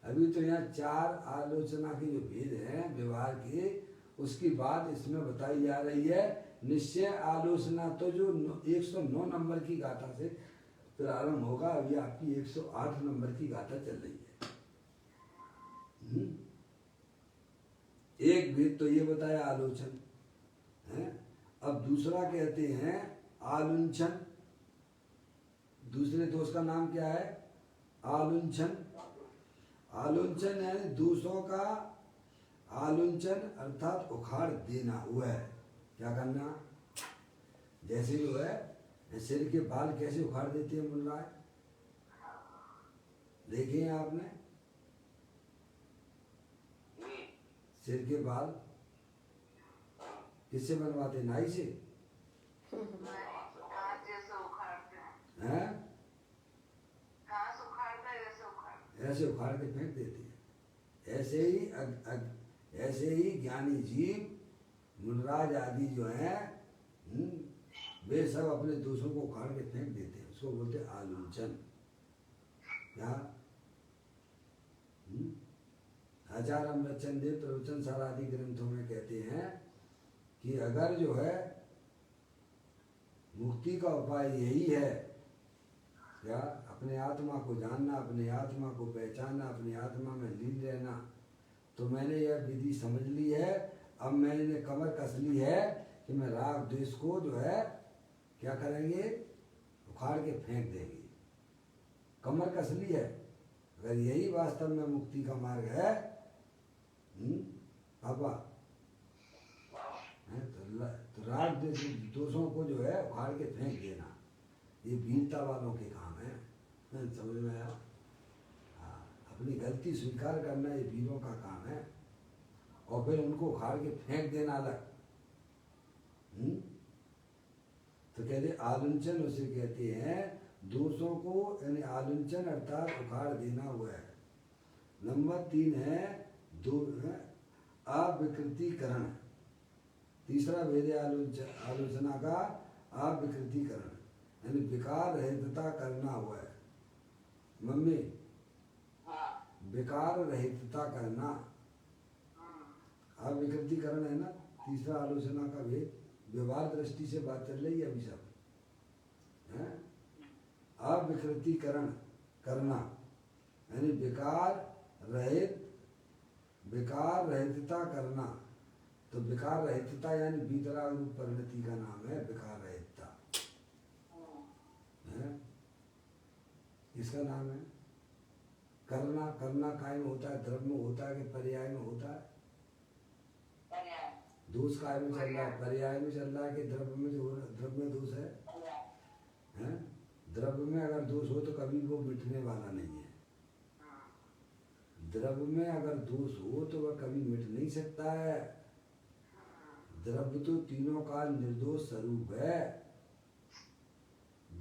अभी तो यहाँ 4 आलोचना के जो भेद हैं व्यवहार के, उसकी बात इसमें बताई जा रही है। निश्चय आलोचना तो जो 109 नंबर की गाथा से प्रारंभ होगा, अभी आपकी 108 नंबर की गाथा चल रही है। एक भेद तो ये बताया आलोचन है। अब दूसरा कहते हैं आलुंछन। दूसरे दोष का नाम क्या है? आलुंछन। आलुंछन यानी दोषों का आलुंचन अर्थात उखाड़ देना। हुआ है क्या करना? जैसे जो है सिर के बाल कैसे उखाड़ देते हैं मुन्ना, देखे हैं आपने? सिर के बाल किससे बनवाते? नाई से हैं? ऐसे उखाड़ के फेंक देते हैं। ऐसे ही ज्ञानी जीव मुनराज आदि जो हैं वे सब अपने दोषों को उखाड़ के फेंक देते हैं। उसको बोलते हैं आलुंचन। क्या? आचार्य अमृतचंद देव प्रवचन सार आदि ग्रंथों में कहते हैं कि अगर जो है मुक्ति का उपाय यही है, क्या? अपने आत्मा को जानना, अपने आत्मा को पहचानना, अपनी आत्मा में लीन रहना, तो मैंने यह विधि समझ ली है। अब मैंने कमर कस ली है कि मैं राग द्वेष को जो है क्या करेंगे? उखाड़ के फेंक देंगे। कमर कस ली है। अगर यही वास्तव में मुक्ति का मार्ग है पापा, तो राग दोषों को जो है उखाड़ के फेंक देना, ये वीरता वालों के काम है। समझ में आया? हाँ, अपनी गलती स्वीकार करना ये वीरों का काम है, और फिर उनको उखाड़ के फेंक देना अलग। तो कहते आलुंचन उसे कहते हैं दोषों को, यानी आलुंचन अर्थात उखाड़ देना हुआ है। नंबर 3 है अविकृतिकरण। तीसरा भेद है आलोचना का अविकृतिकरण, यानी विकार रहितता करना हुआ है। मम्मी, विकार रहितता करना अविकृतिकरण है ना। तीसरा आलोचना का भेद, व्यवहार दृष्टि से बात चल रही है अभी सब है। अविकृतिकरण करना यानी विकार रहितता करना। तो विकार रहितता यानी बीतराग रूप परिणति का नाम है विकार रहितता है। इसका नाम है करना। करना काय में होता है? द्रव्य में होता है कि पर्याय में होता है? दोष काय में चल रहा है? पर्याय में चल रहा है कि द्रव्य में? जो द्रव्य में दोष है, हैं? द्रव्य में अगर दोष हो तो कभी वो मिटने वाला नहीं है। द्रव्य में अगर दोष हो तो वह कभी मिट नहीं सकता है। द्रव्य तो तीनों का निर्दोष स्वरूप है।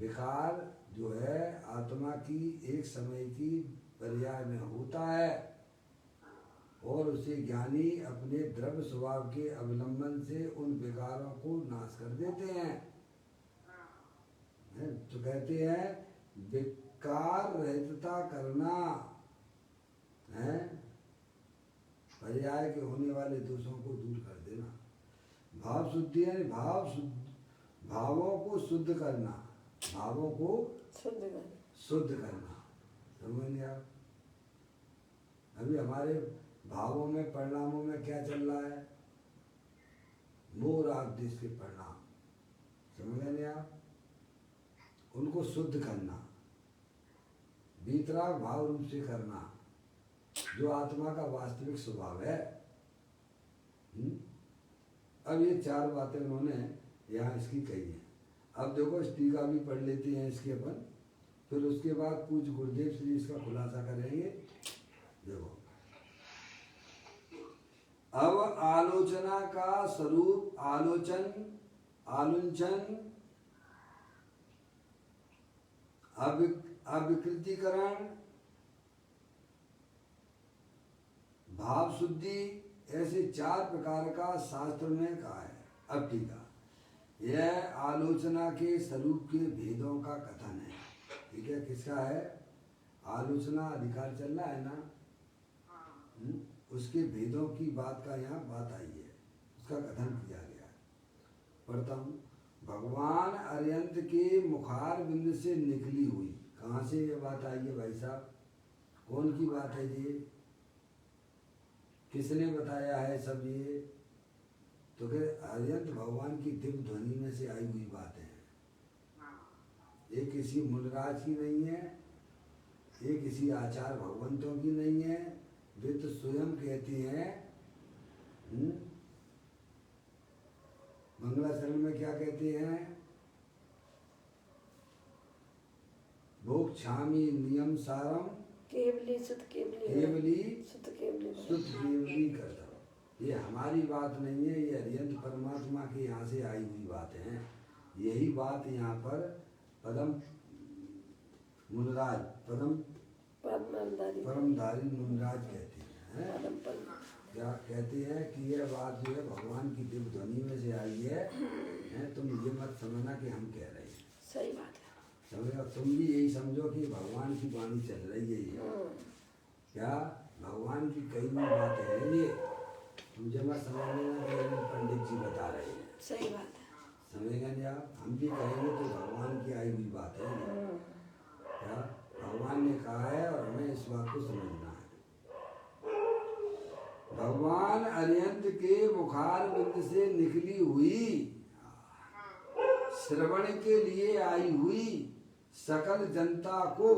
विकार जो है आत्मा की एक समय की पर्याय में होता है और उसे ज्ञानी अपने द्रव्य स्वभाव के अवलंबन से उन विकारों को नाश कर देते हैं। तो कहते हैं विकार रहितता करना है, पर्याय के होने वाले दोषों को दूर कर देना। भाव शुद्धि यानी भावों को शुद्ध करना, भावों को शुद्ध करना। समझ आप? अभी हमारे भावों में परिणामों में क्या चल रहा है? मोह राग देश के परिणाम, समझ नहीं आप? उनको शुद्ध करना, वीतराग भाव रूप से करना, जो आत्मा का वास्तविक स्वभाव है। अब ये चार बातें उन्होंने यहाँ इसकी कही है। अब देखो इस टीका भी पढ़ लेते हैं इसके अपन, फिर उसके बाद पूज्य गुरुदेव श्री इसका खुलासा करेंगे। देखो अब आलोचना का स्वरूप आलुंचन, अविकृतिकरण, भाव शुद्धि, ऐसे चार प्रकार का शास्त्र में कहा है। अब ठीक है, यह आलोचना के स्वरूप के भेदों का कथन है। ठीक है, किसका है? आलोचना अधिकार चल रहा है ना, उसके भेदों की बात का यहाँ बात आई है, उसका कथन किया गया है। पढ़ता हूँ। भगवान अरिहंत के मुखार बिंद से निकली हुई, कहाँ से ये बात आई है भाई साहब? कौन की बात है ये? किसने बताया है सब ये? तो फिर अरिहंत भगवान की दिव्य ध्वनि में से आई हुई बातें हैं। ये किसी मूलराज की नहीं है, ये किसी आचार भगवंतों की नहीं है, वे तो स्वयं कहती हैं। मंगलाचरण में क्या कहते हैं? भोग छामी नियम सारम केवली सुत केवली कर दो। ये हमारी बात नहीं है, ये अरिहंत परमात्मा के यहाँ से आई हुई बातें हैं। यही बात यहाँ पर परमधारी मुनराज कहते हैं। क्या कहते हैं कि यह बात जो है भगवान की दिव्य ध्वनि में से आई है, तुम ये मत समझना कि हम कह रहे हैं। सही बात है, समझो, तुम भी यही समझो कि भगवान की वाणी चल रही है ये। क्या भगवान की कई भी बातें हैं ये, तुझे मत समझ लेना कि पंडित जी बता रहे हैं। सही बात है, समझेंगे नहीं आप? हम भी कहेंगे तो भगवान की आई हुई बात है ये। क्या भगवान ने कहा है और हमें इस बात को समझना है। भगवान अरिहंत के मुखार बिंद से निकली हुई, श्रवण के लिए आई हुई सकल जनता को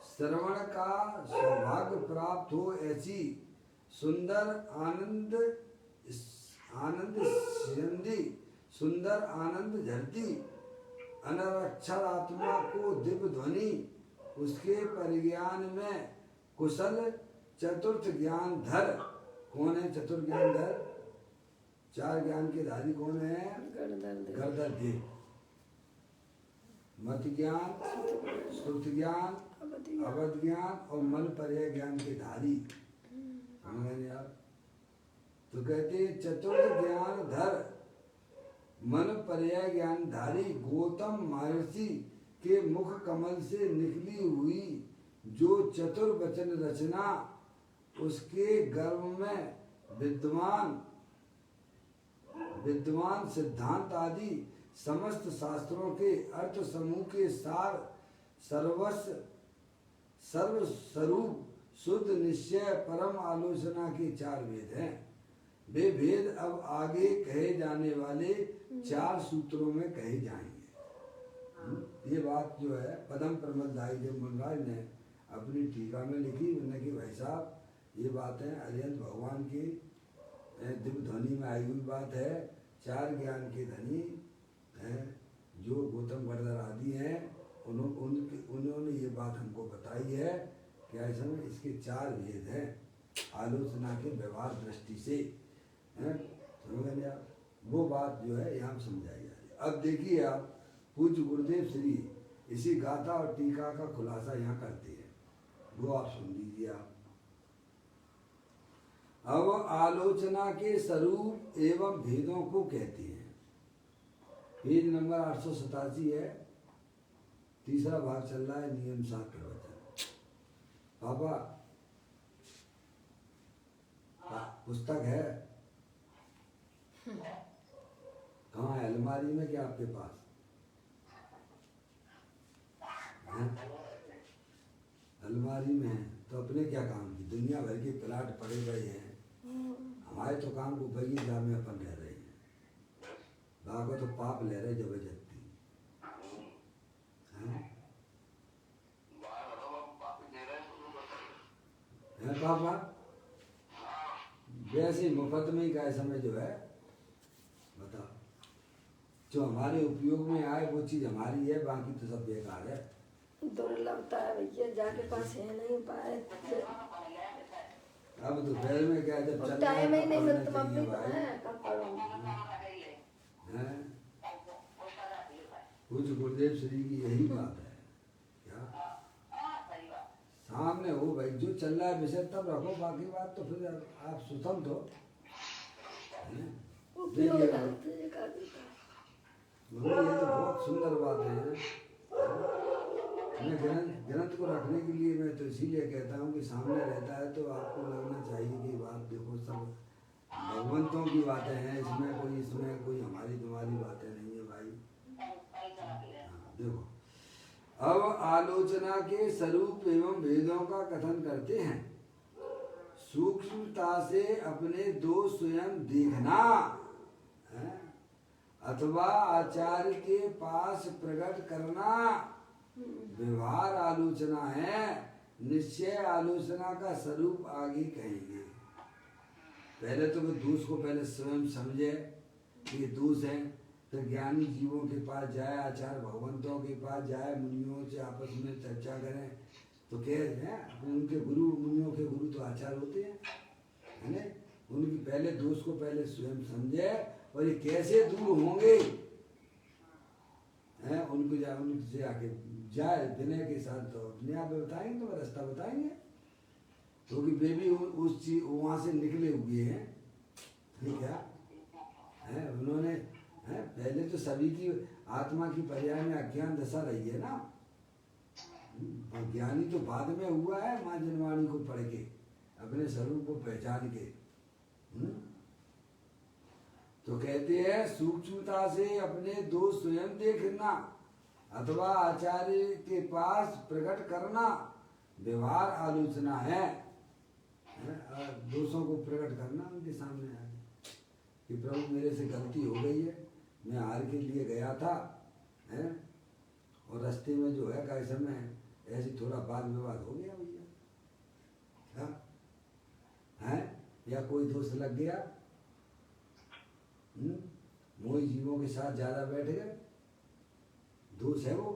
श्रवण का सौभाग्य प्राप्त हो, ऐसी सुंदर आनंद झरती अनरक्षर आत्मा को दिव्य ध्वनि उसके परिज्ञान में कुशल चतुर्थ ज्ञान धर। कौन है चतुर्थ ज्ञान धर? चार ज्ञान के धारी कौन है? गर्दर देव, मत ज्ञान, श्रुत ज्ञान, अवध ज्ञान और मन पर्याय ज्ञान के धारी। समझे आप? तो कहते चतुर्थ ज्ञान धर मन पर्याय ज्ञान धारी गौतम महर्षि के मुख कमल से निकली हुई जो चतुर्वचन रचना उसके गर्भ में विद्वान सिद्धांत आदि समस्त शास्त्रों के अर्थ समूह के सार सर्व स्वरूप शुद्ध निश्चय परम आलोचना के चार वेद हैं। वे भेद अब आगे कहे जाने वाले चार सूत्रों में कहे जाएंगे। ये बात जो है पदम प्रमदाई देव मुनराज ने अपनी टीका में लिखी। उन्होंने कि भाई साहब ये बातें अरिहंत भगवान की दिव्य ध्वनि में आई हुई बात है। चार ज्ञान के धनी हैं जो गौतम गर्दर आदि हैं, उन्होंने ये बात हमको बताई है कि ऐसा में इसके चार भेद हैं आलोचना के व्यवहार दृष्टि से। समझ आप? वो बात जो है यहाँ समझाई जा रही है। अब देखिए आप पूज्य गुरुदेव श्री इसी गाथा और टीका का खुलासा यहाँ करते हैं, वो आप सुन लीजिए आप। अब आलोचना के स्वरूप एवं भेदों को कहते हैं। पेज नंबर 887 है, तीसरा भाग चल रहा है, नियम 7 प्रवचन। पापा पुस्तक है कहाँ है? अलमारी में क्या आपके पास है? अलमारी में है तो अपने क्या काम की? दुनिया भर के प्लाट पड़े गए हैं, हमारे तो काम को बगीचा में अपन रह रहे हैं, बागो तो पाप ले रहे जबरदस्ती है पापा। वैसे मुफ्त में ही का समय जो है बताओ, जो हमारे उपयोग में आए वो चीज हमारी है, बाकी तो सब बेकार है। दुर्लभता है भैया, जाके पास है नहीं पाए। अब दोपहर में क्या जब चल टाइम ही नहीं मिलता मम्मी को है, कब पढ़ूंगी? पूज्य गुरुदेव श्री की यही बात है क्या? सामने हो भाई, जो चल रहा है विषय तब रखो, बाकी बात तो फिर आप स्वतंत्र हो। देखिए ये तो बहुत सुंदर बात है। मैं ग्रंथ को रखने के लिए मैं तो इसीलिए कहता हूँ कि सामने रहता है तो आपको लगना चाहिए कि बात देखो सब भगवंतों की बातें हैं, इसमें कोई हमारी तुम्हारी बातें नहीं है भाई। देखो अब आलोचना के स्वरूप एवं भेदों का कथन करते हैं। सूक्ष्मता से अपने दोष स्वयं देखना अथवा आचार्य के पास प्रकट करना व्यवहार आलोचना है। निश्चय आलोचना का स्वरूप आगे कहेंगे। पहले तो वो दोष को पहले स्वयं समझे कि ये दोष है, फिर ज्ञानी जीवों के पास जाए, आचार्य भगवंतों के पास जाए, मुनियों से आपस में चर्चा करें तो कह हैं उनके गुरु, मुनियों के गुरु तो आचार्य होते हैं, है ना? उनकी पहले दोष को पहले स्वयं समझे और ये कैसे दूर होंगे हैं, उनसे आके जाए विनय के साथ, तो अपने आप बताएंगे, तो रास्ता बताएंगे, क्योंकि वे भी उस चीज वहां से निकले हुए हैं, ठीक है? उन्होंने है पहले तो सभी की आत्मा की पर्याय में अज्ञान दशा रही है ना, ज्ञानी तो बाद में हुआ है माँ जनवाणी को पढ़ के, अपने स्वरूप को पहचान के। तो कहते हैं सूक्ष्मता से अपने दोष स्वयं देखना अथवा आचार्य के पास प्रकट करना व्यवहार आलोचना है। दोषों को प्रकट करना उनके सामने आके कि प्रभु मेरे से गलती हो गई है, मैं हार के लिए गया था, है? और रास्ते में जो है कैसे में ऐसे थोड़ा वाद विवाद हो गया भैया, है? या कोई दोस्त लग गया, मोही जीवों के साथ ज्यादा बैठ गए, दोष है वो,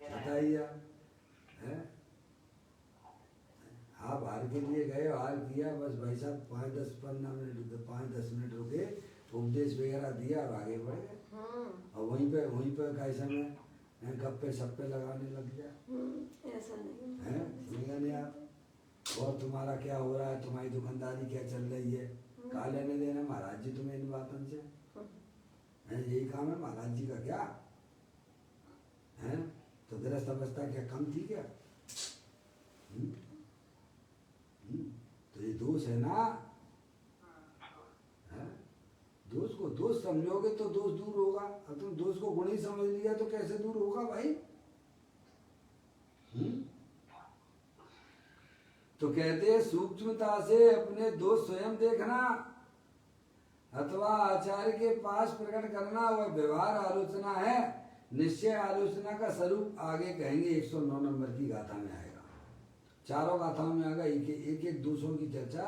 बताइए है? आप हार के लिए गए, हार किया, बस भाई साहब 5-10 मिनट रुके, उपदेश वगैरह दिया और आगे बढ़ गए, और वहीं पे कैसे में गप्पे सप्पे लगाने लग गया, ऐसा नहीं है? नहीं आप, और तुम्हारा क्या हो रहा है, तुम्हारी दुकानदारी क्या चल रही है, कहा लेने देना महाराज जी तुम्हें इन बातों से, यही काम है महाराज जी का, क्या है? तो गृहस्थ अवस्था क्या कम थी क्या? तो ये दोष है ना, है? दोष को दोष समझोगे तो दोष दूर होगा, अब तुम दोष को गुण ही समझ लिया तो कैसे दूर होगा भाई? तो कहते हैं सूक्ष्मता से अपने दोष स्वयं देखना अथवा आचार्य के पास प्रकट करना वह व्यवहार आलोचना है। निश्चय आलोचना का स्वरूप आगे कहेंगे 109 नंबर की गाथा में आएगा। चारों गाथाओं में आएगा, एक एक दोषों की चर्चा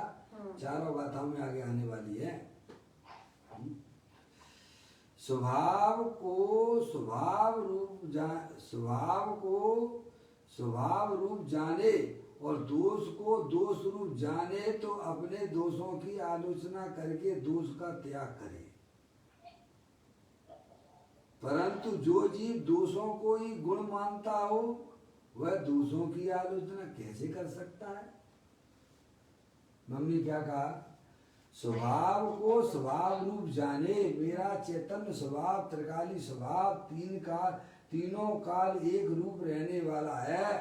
चारों गाथाओं में आगे आने वाली है। स्वभाव को स्वभाव रूप जाने और दोष को दोष रूप जाने तो अपने दोषों की आलोचना करके दोष का त्याग करे। परंतु जो जीव दोषों को ही गुण मानता हो वह दोषों की आलोचना कैसे कर सकता है? मम्मी क्या कहा? स्वभाव को स्वभाव रूप जाने, मेरा चैतन्य स्वभाव त्रिकाली स्वभाव तीनों काल एक रूप रहने वाला है,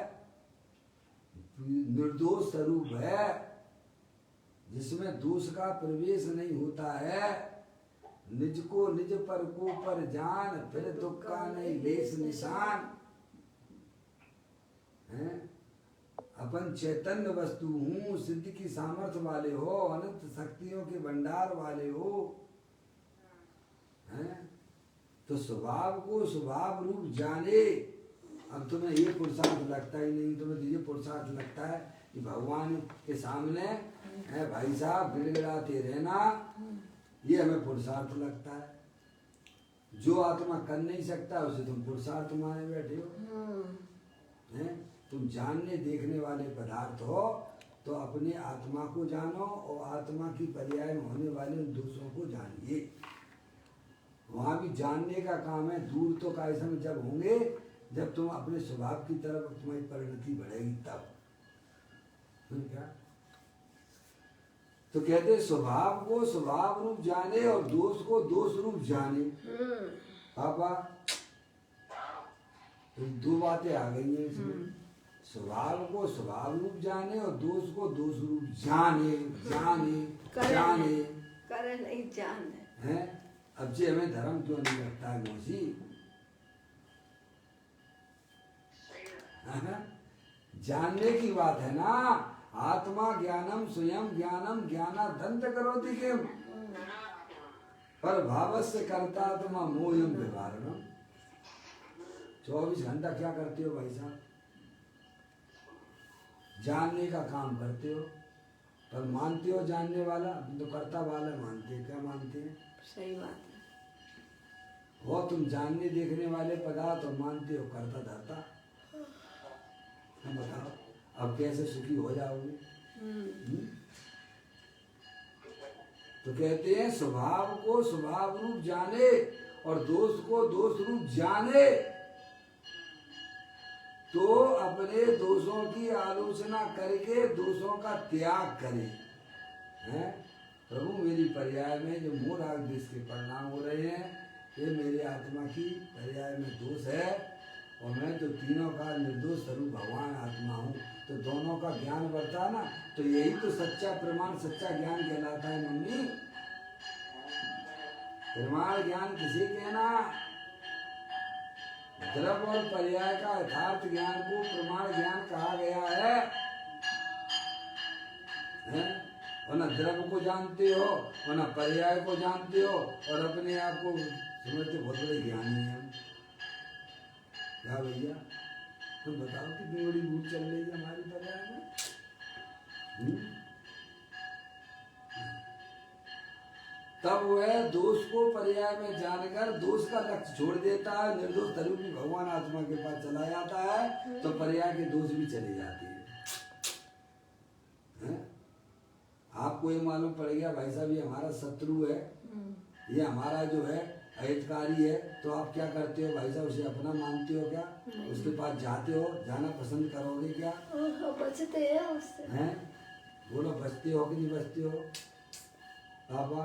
निर्दोष स्वरूप है, जिसमें दोष का प्रवेश नहीं होता है। निज को निज पर को पर जान, फिर दुख का नहीं लेस निशान है। अपन चैतन्य वस्तु हूँ, सिद्धि की सामर्थ्य वाले हो, अनंत शक्तियों के भंडार वाले हो, हैं? तो स्वभाव को स्वभाव रूप जाने। अब तुम्हें ये पुरुषार्थ लगता ही नहीं, तुम्हें तो ये पुरुषार्थ लगता है कि भगवान के सामने है भाई साहब गिड़गिड़ाते रहना, ये हमें पुरुषार्थ लगता है। जो आत्मा कर नहीं सकता उसे तुम पुरुषार्थ माने बैठे हो, हैं? तुम जानने देखने वाले पदार्थ हो तो अपने आत्मा को जानो और आत्मा की पर्याय में होने वाले उन दोषों को जानिए। वहां भी जानने का काम है। दूर तो काय समय जब होंगे जब तुम अपने स्वभाव की तरफ तुम्हारी परिणति बढ़ेगी तब। क्या तो कहते स्वभाव को स्वभाव रूप जाने और दोष को दोष रूप जाने। पापा तो दो बातें आ गई हैं इसमें। स्वभाव को स्वभाव रूप जाने और दोष को दोष रूप जाने। जाने करे नहीं जाने हैं। अब जी हमें धर्म क्यों नहीं लगता है मौसी? जानने की बात है ना। आत्मा ज्ञानम स्वयं ज्ञानम ज्ञानादंत करोति किम पर भावस्य कर्तात्मा मोहम विवारणम। 24 घंटा क्या करते हो भाई साहब? जानने का काम करते हो, पर मानते हो जानने वाला तो कर्ता वाला मानते हैं। क्या मानते हैं? सही बात है। वो तुम जानने देखने वाले पदार्थ और मानते हो कर्ता धर्ता। हम बताओ अब कैसे सुखी हो जाओगे? तो कहते हैं स्वभाव को स्वभाव रूप जाने और दोष को दोष रूप जाने तो अपने दोषों की आलोचना करके दोषों का त्याग करे। हैं? प्रभु मेरी पर्याय में जो मोह राग देश के परिणाम हो रहे हैं ये मेरे आत्मा की पर्याय में दोष है और मैं तो तीनों का निर्दोष स्वरूप भगवान आत्मा हूँ। तो दोनों का ज्ञान बढ़ता है ना, तो यही तो सच्चा प्रमाण सच्चा ज्ञान कहलाता है मम्मी। प्रमाण ज्ञान किसे कहना? द्रव्य और पर्याय का यथार्थ ज्ञान को प्रमाण ज्ञान कहा गया है। और न द्रव्य को जानते हो और न पर्याय को जानते हो और अपने आप को समझते बहुत बड़े ज्ञानी हैं। क्या भैया तुम बताओ कितनी बड़ी भूत चल रही है हमारी पर्याय में? तब वह दोष को पर्याय में जानकर दोष का लक्ष्य छोड़ देता है, निर्दोष स्वरूप भगवान आत्मा के पास चला जाता है तो पर्याय के दोष भी चले जाते हैं। आपको ये मालूम पड़ गया भाई साहब ये हमारा शत्रु है, ये हमारा जो है अहितकारी है, तो आप क्या करते हो भाई साहब? उसे अपना मानते हो क्या? उसके पास जाते हो? जाना पसंद करोगे क्या? बचते हैं उससे। हैं? बोलो बचते हो कि नहीं बचते हो? पापा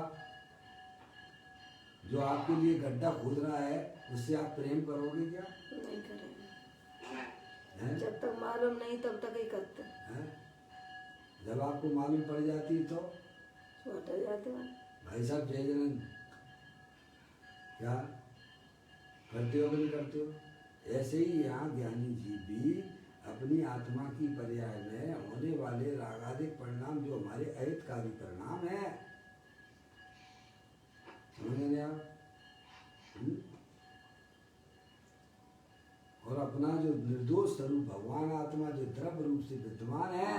जो आपके लिए गड्ढा खोद रहा है उससे आप प्रेम करोगे क्या? नहीं करेंगे। जब तक मालूम नहीं तब तक ही करते हैं। जब आपको मालूम पड़ जाती तो हट जाते हैं। भाई साहब जय जन क्या करते हो कि नहीं करते हो? ऐसे ही यहाँ ज्ञानी जी भी अपनी आत्मा की पर्याय में होने वाले रागादिक परिणाम जो हमारे अहितकारी परिणाम है समझे आप? और अपना जो निर्दोष स्वरूप भगवान आत्मा जो द्रव्य रूप से विद्यमान है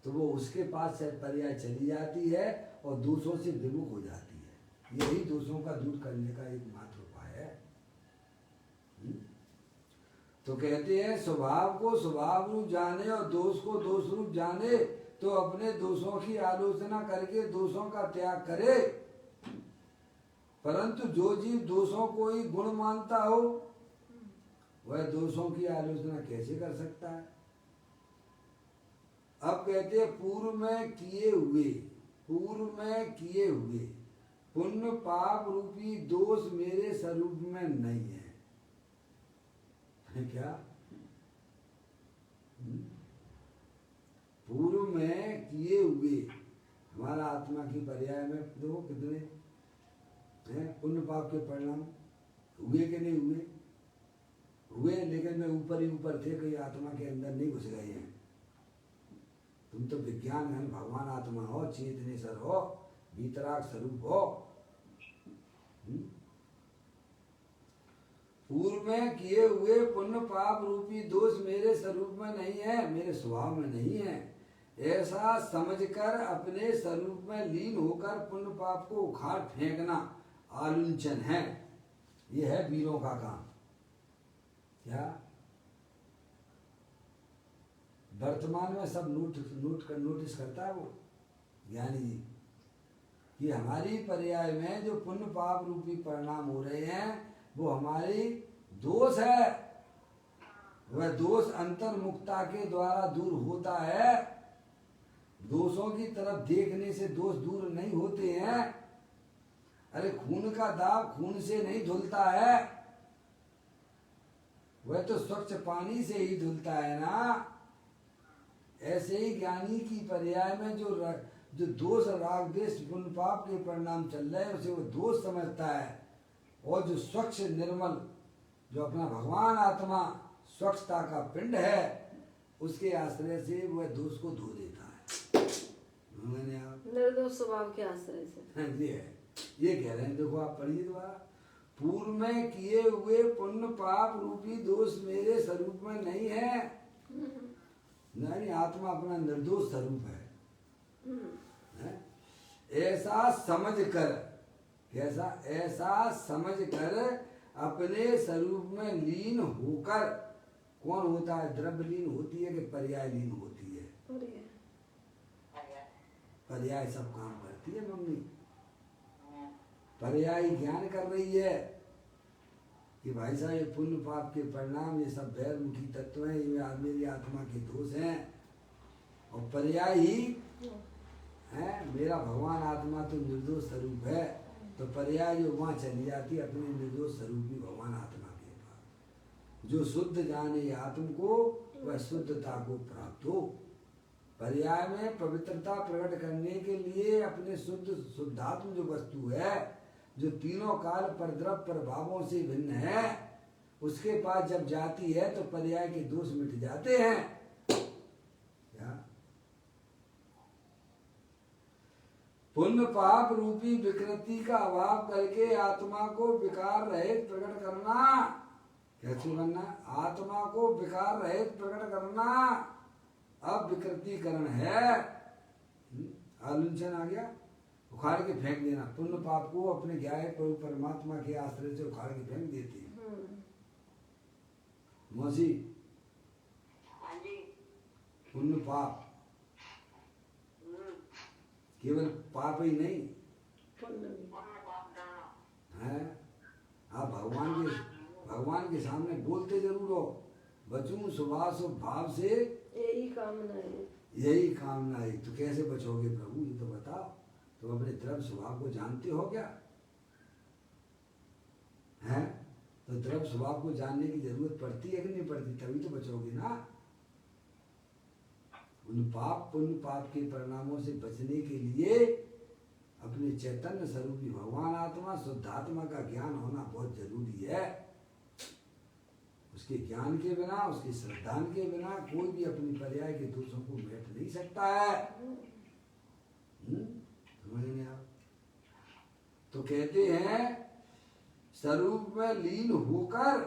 तो वो उसके पास से पर्याय चली जाती है और दोषों से विमुख हो जाती है। यही दोषों का दूर करने का एकमात्र उपाय है। तो कहते हैं स्वभाव को स्वभाव रूप जाने और दोष को दोष रूप जाने तो अपने दोषों की आलोचना करके दोषों का त्याग करे परंतु जो जीव दोषों को ही गुण मानता हो वह दोषों की आलोचना कैसे कर सकता है। अब कहते हैं पूर्व में किए हुए पुण्य पाप रूपी दोष मेरे स्वरूप में नहीं है क्या। पूर्व में किए हुए हमारा आत्मा की पर्याय में देखो कितने हैं पुण्य पाप के परिणाम हुए कि नहीं हुए, लेकिन मैं ऊपर ही ऊपर थे, कहीं आत्मा के अंदर नहीं घुस गए हैं। तुम तो विज्ञान घन भगवान आत्मा हो, चेतनेश्वर हो, वीतराग स्वरूप हो। पूर्व में किए हुए पुण्य पाप रूपी दोष मेरे स्वरूप में नहीं है, मेरे स्वभाव में नहीं है, ऐसा समझकर अपने स्वरूप में लीन होकर पुण्य पाप को उखाड़ फेंकना आलुंचन है। यह है वीरों का काम। क्या वर्तमान में सब नोटिस करता है वो ज्ञानी जी कि हमारी पर्याय में जो पुण्य पाप रूपी परिणाम हो रहे हैं वो हमारी दोष है। वह दोष अंतर्मुखता के द्वारा दूर होता है। दोषों की तरफ देखने से दोष दूर नहीं होते हैं। अरे खून का दाग खून से नहीं धुलता है, वह तो स्वच्छ पानी से ही धुलता है ना। ऐसे ही ज्ञानी की पर्याय में जो दोष राग द्वेष पुण्य पाप के परिणाम चल रहे हैं उसे वो दोष समझता है, और जो स्वच्छ निर्मल जो अपना भगवान आत्मा स्वच्छता का पिंड है उसके आश्रय से वह दोष को धो देता है। निर्दोष स्वभाव के आश्रय से ये कह रहे हैं। देखो आप पढ़िए दोबारा, पूर्व में किए हुए पुण्य पाप रूपी दोष मेरे स्वरूप में नहीं है। नहीं, आत्मा अपना निर्दोष स्वरूप है। ऐसा समझ कर, कैसा, ऐसा समझ कर अपने स्वरूप में लीन होकर, कौन होता है, द्रव्य लीन होती है कि पर्याय लीन होती है? पर्याय सब काम करती है मम्मी। पर्याय ज्ञान कर रही है कि भाई साहब ये पुण्य पाप के परिणाम ये सब बैरमुखी तत्व हैं, ये मेरी आत्मा के दोष हैं। और पर्याय ही है मेरा भगवान आत्मा तो निर्दोष स्वरूप है, तो पर्याय जो वहाँ चली जाती है अपने निर्दोष स्वरूपी भगवान आत्मा के पास। जो शुद्ध जाने आत्म को वह शुद्धता को प्राप्त हो। पर्याय में पवित्रता प्रकट करने के लिए अपने शुद्धात्म जो वस्तु है, जो तीनों काल पर द्रव्य प्रभावों से भिन्न है, उसके पास जब जाती है तो पर्याय के दोष मिट जाते हैं। क्या पुण्य पाप रूपी विकृति का अभाव करके आत्मा को विकार रहित प्रकट करना। कैसे करना? आत्मा को विकार रहित प्रकट करना अब विकृतिकरण है। आलुंचन आ गया, उखाड़ के फेंक देना। पुण्य पाप को अपने ज्ञाय परमात्मा के आश्रय से उखाड़ के फेंक देती है। मौसी, पुण्य पाप केवल पाप ही नहीं है। आप भगवान के सामने बोलते जरूर हो, बचूं सुभाष भाव से यही कामना है, यही कामना है। तो कैसे बचोगे प्रभु, ये तो बताओ। तुम अपने द्रव्य स्वभाव को जानते हो क्या? हैं? तो द्रव्य स्वभाव को जानने की जरूरत पड़ती है कि नहीं पड़ती? तभी तो बचोगे ना। उन पुण्य पाप के परिणामों से बचने के लिए अपने चैतन्य स्वरूपी भगवान आत्मा शुद्धात्मा का ज्ञान होना बहुत जरूरी है। उसके ज्ञान के बिना, उसकी श्रद्धा के बिना कोई भी अपनी पर्याय के दोषों को मिट नहीं सकता है। तो कहते हैं स्वरूप में लीन होकर,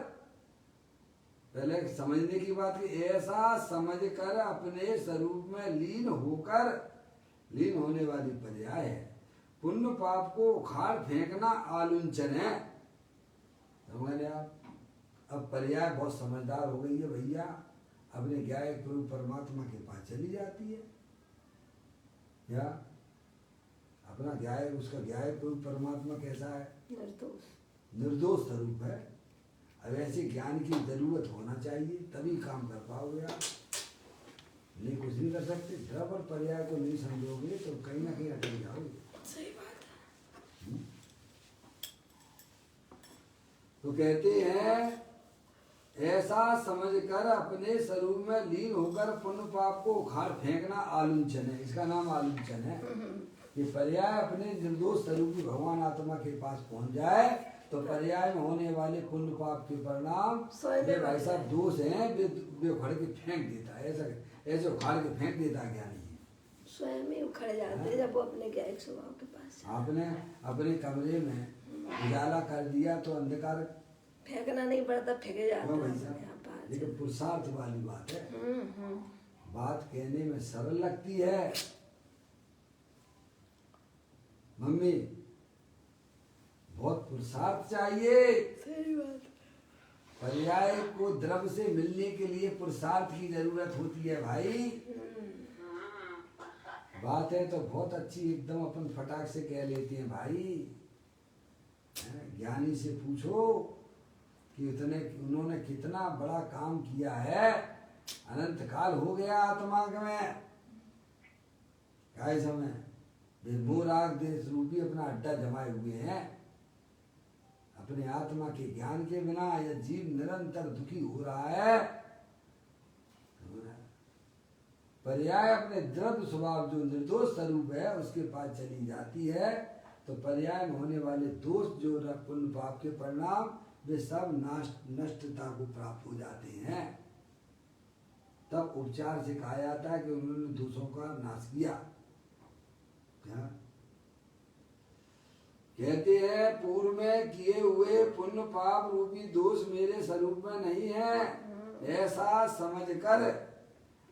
पहले समझने की बात कि ऐसा समझकर अपने स्वरूप में लीन होकर, लीन होने वाली पर्याय है। पुण्य पाप को उखाड़ फेंकना आलुंचन है। समझ आप? अब पर्याय बहुत समझदार हो गई है भैया, अपने ज्ञाय परमात्मा के पास चली जाती है। या अपना ज्ञाय, उसका ज्ञाय परमात्मा कैसा है? निर्दोष। निर्दोष स्वरूप है। अब ऐसे ज्ञान की जरूरत होना चाहिए, तभी काम कर पाओगे आप, नहीं कुछ नहीं कर सकते। द्रव और पर्याय को नहीं समझोगे तो कहीं ना कहीं अटक जाओगे। सही बात है। तो कहते हैं ऐसा समझकर अपने स्वरूप में लीन होकर पुण्य पाप को उखाड़ फेंकना आलूंचन है। इसका नाम आलूंचन है। ये पर्याय अपने निर्दोष स्वरूप भगवान आत्मा के पास पहुंच जाए तो पर्याय में होने वाले पुण्य पाप के परिणाम वे भाई साहब दोष हैं, वे उखड़ के फेंक देता है। ऐसा ऐसे उखाड़ के फेंक देता है ज्ञानी जी। स्वयं ही उखड़ जाते हैं जब वो अपने ज्ञानिक स्वभाव के पास। आपने अपने कमरे में उजाला कर दिया तो अंधकार फेंकना नहीं पड़ता, फेंके जाता भाई है। साहब, लेकिन पुरुषार्थ वाली बात है। बात कहने में सरल लगती है। मम्मी बहुत पुरुषार्थ चाहिए। सही बात। पर्याय को द्रव्य से मिलने के लिए पुरुषार्थ की जरूरत होती है भाई। बात है तो बहुत अच्छी एकदम अपन फटाक से कह लेते हैं भाई। ज्ञानी से पूछो कि उन्होंने कितना बड़ा काम किया है। अनंत काल हो गया आत्मा में, काय समय वे मोराग देश रूपी अपना अड्डा जमाए हुए हैं। अपने आत्मा के ज्ञान के बिना यह जीव निरंतर दुखी हो रहा है। पर्याय अपने द्रव्य स्वभाव जो निर्दोष स्वरूप है उसके पास चली जाती है तो पर्याय में होने वाले दोष जो पुण्य पाप के परिणाम वे सब नष्टता को प्राप्त हो जाते हैं। तब उपचार से कहा जाता है कि उन्होंने दोषों का नाश किया। क्या कहते हैं पूर्व में किए हुए पुण्य पाप रूपी दोष मेरे स्वरूप में नहीं है। ऐसा समझकर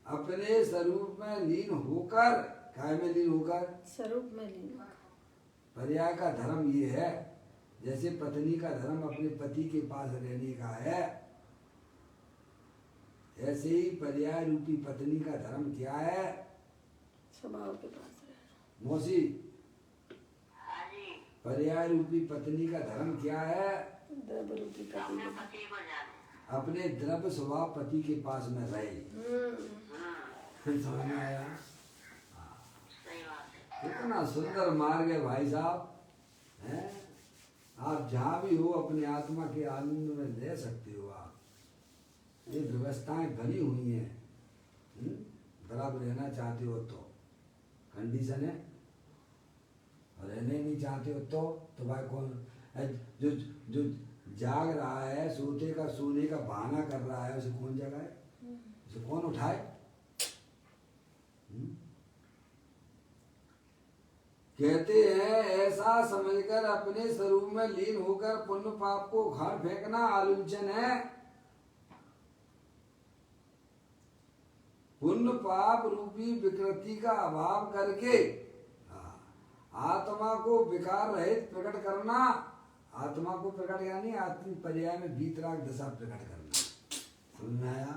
अपने स्वरूप में लीन होकर, काय में लीन होकर, स्वरूप में लीन होकर। पर्याय का धर्म ये है, जैसे पत्नी का धर्म अपने पति के पास रहने का है, ऐसे ही पर्याय रूपी पत्नी का धर्म क्या है? स्वभाव के पास रहना। मौसी, पर्याय रूपी पत्नी का धर्म क्या है? द्रव्य रूपी पति को अपने द्रव्य स्वभाव पति के पास में रहे। समझ में आया? कितना सुंदर मार्ग है भाई साहब, हैं? आप जहाँ भी हो अपने आत्मा के आनंद में रह सकते हो। आप ये व्यवस्थाएं बनी हुई हैं। बराबर रहना चाहते हो तो कंडीशन है, और रहने नहीं चाहते हो तो भाई कौन जो जो जाग रहा है, सोने का बहाना कर रहा है, उसे कौन जगाए, उसे कौन उठाए? कहते हैं ऐसा समझकर अपने स्वरूप में लीन होकर पुण्य पाप को उखाड़ फेंकना आलूचन है। पुण्य पाप रूपी विकृति का अभाव करके आत्मा को विकार रहित प्रकट करना। आत्मा को प्रकट यानी आत्मिक पर्याय में वीतराग दशा प्रकट करना। समझ में आया?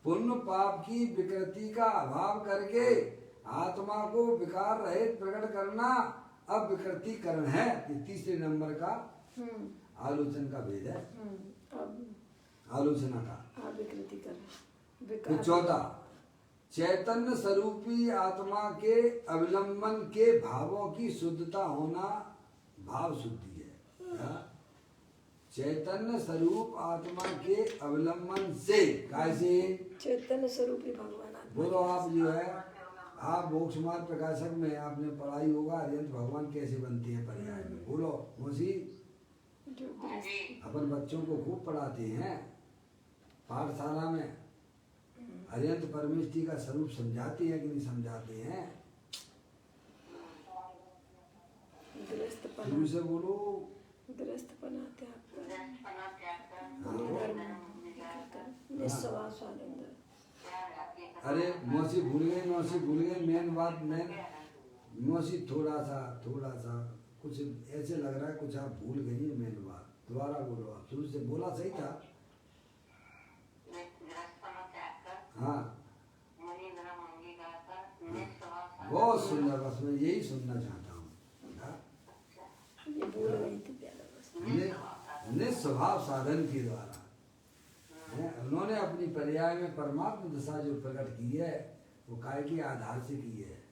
पुण्य पाप की विकृति का अभाव करके आत्मा को विकार रहित प्रकट करना अब विकृतिकरण है। ये तीसरे नंबर का आलोचन का भेद है। आलोचना का विकृतिकरण। चौथा, चैतन्य स्वरूपी आत्मा के अवलंबन के भावों की शुद्धता होना भाव शुद्धि है। चैतन्य स्वरूप आत्मा के अवलंबन से, कैसे? चैतन्य स्वरूपी भगवान आत्मा। बोलो आप जो है, आप मोक्ष मार्ग प्रकाशक में आपने पढ़ाई होगा अरिहंत भगवान कैसे बनते हैं पर्याय में। बोलो मौसी, अपन बच्चों को खूब पढ़ाते हैं पाठशाला में। अरिहंत परमेष्टि का स्वरूप समझाते हैं कि नहीं समझाते हैं? शुरू से बोलो। गृहस्थ बनाते अरे मौसी भूल गए मेन बात। मौसी थोड़ा सा कुछ ऐसे लग रहा है कुछ आप भूल गई है मेन बात। दोबारा बोलो। आप शुरू से बोला सही था। हाँ बहुत सुंदर, बस मैं यही सुनना चाहता हूँ। भूल गई थी प्यारा बस। निस्वभाव साधन के द्वारा उन्होंने अपनी पर्याय में परमात्म दशा जो प्रकट की है वो काय के आधार से की है,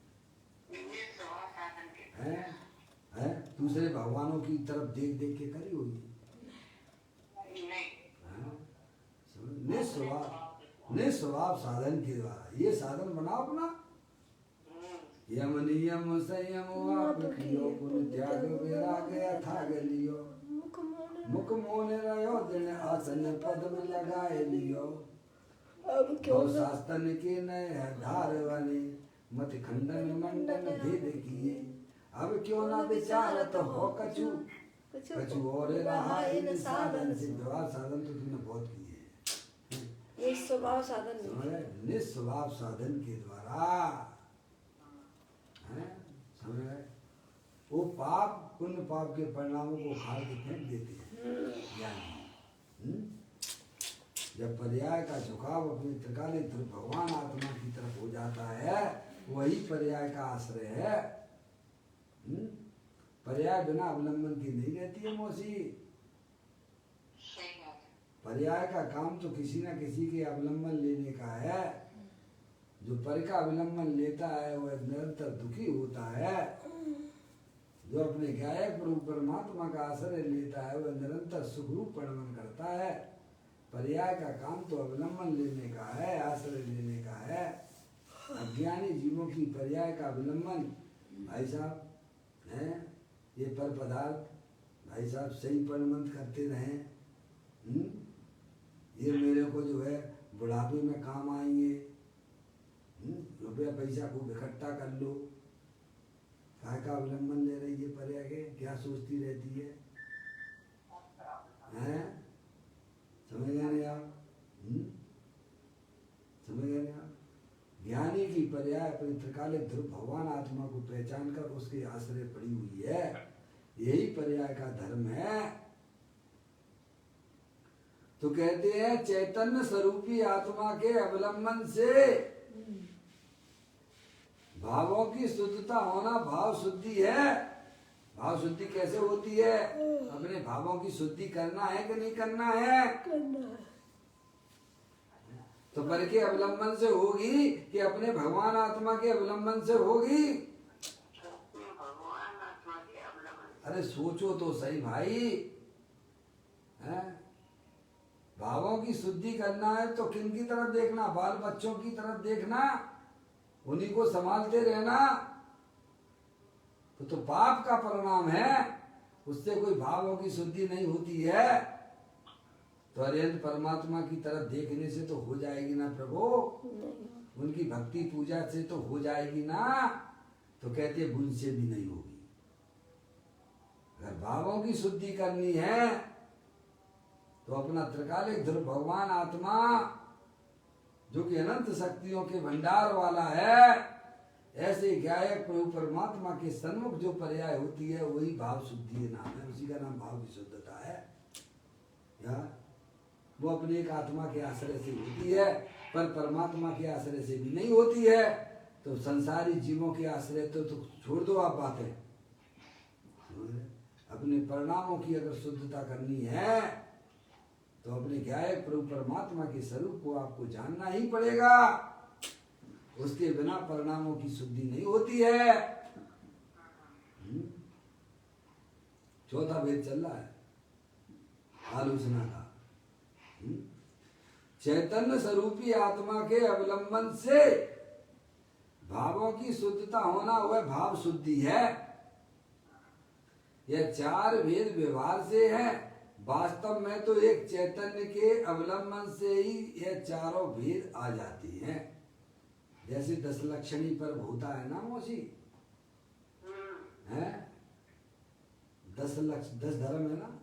दूसरे भगवानों की तरफ देख देख के करी होगी। निस्वभाव साधन के द्वारा ये साधन बनाओ अपना। यम नियम संयम आप कियो पुण्य त्याग वैराग अथाग लियो मुख मोन रहो दिन आसन पद में लगाए लियो अब क्यों और शास्त्र के नए धार वाले मत खंडन मंडन भेद किए अब क्यों ना विचारत हो कछु कछु और रहा इन साधन से। व्यवहार साधन तो तुमने बहुत किए हैं, निस्वभाव साधन नहीं। निस्वभाव साधन के द्वारा समझ रहे वो पाप पुण्य पाप के परिणामों को उखाड़ के फेंक देते हैं ज्ञानी। जब पर्याय का झुकाव अपने त्रिकाले भगवान आत्मा की तरफ हो जाता है वही पर्याय का आश्रय है। पर्याय बिना अवलंबन की नहीं रहती है मौसी। पर्याय का काम तो किसी न किसी के अवलंबन लेने का है। जो पर का अवलंबन लेता है वह निरंतर दुखी होता है। जो अपने गायक प्रभु परमात्मा का आश्रय लेता है वह निरंतर सुखरूप परिणमन करता है। पर्याय का काम तो अवलंबन लेने का है, आश्रय लेने का है। अज्ञानी जीवों की पर्याय का अवलंबन भाई साहब है ये पर पदार्थ भाई साहब सही परिणमन करते रहें। ये मेरे को जो है बुढ़ापे में काम आएंगे, रुपया पैसा खूब इकट्ठा कर लो। काय का अवलंबन ले रही है पर्याय के, क्या सोचती रहती है, हैं? समझ गए नहीं आप? समझ गए नहीं आप? ज्ञानी की पर्याय अपने त्रिकाले ध्रुव भगवान आत्मा को पहचान कर उसके आश्रय पड़ी हुई है। यही पर्याय का धर्म है। तो कहते हैं चैतन्य स्वरूपी आत्मा के अवलंबन से भावों की शुद्धता होना भाव शुद्धि है। भाव शुद्धि कैसे होती है? अपने भावों की शुद्धि करना है कि नहीं करना है? करना है। तो पर के अवलंबन से होगी कि अपने भगवान आत्मा के अवलंबन से होगी? अरे सोचो तो सही भाई, है? भावों की शुद्धि करना है तो किन की तरफ देखना? बाल बच्चों की तरफ देखना, उन्हीं को संभालते रहना। तो पाप का परिणाम है, उससे कोई भावों की शुद्धि नहीं होती है। तो अरिहंत परमात्मा की तरफ देखने से तो हो जाएगी ना प्रभु, उनकी भक्ति पूजा से तो हो जाएगी ना। तो कहते बुन से भी नहीं होगी। अगर भावों की शुद्धि करनी है तो अपना त्रिकालिक ध्रुव भगवान आत्मा जो कि अनंत शक्तियों के भंडार वाला है, ऐसे गायक प्रभु परमात्मा के सन्मुख जो पर्याय होती है वही भाव शुद्धि नाम है। उसी का नाम भाव की शुद्धता है। या वो अपने एक आत्मा के आश्रय से होती है, पर परमात्मा के आश्रय से भी नहीं होती है। तो संसारी जीवों के आश्रय तो छोड़ दो आप बातें। अपने परिणामों की अगर शुद्धता करनी है तो अपने गायक प्रभु परमात्मा के स्वरूप को आपको जानना ही पड़ेगा। उसके बिना परिणामों की शुद्धि नहीं होती है। चौथा भेद चल रहा है आलोचना का। चैतन्य स्वरूपी आत्मा के अवलंबन से भावों की शुद्धता होना वह भाव शुद्धि है। यह चार भेद व्यवहार से है, वास्तव में तो एक चैतन्य के अवलंबन से ही यह चारों भेद आ जाती हैं। जैसे 10 लक्षणी पर होता है ना मौसी, है 10 धर्म है ना,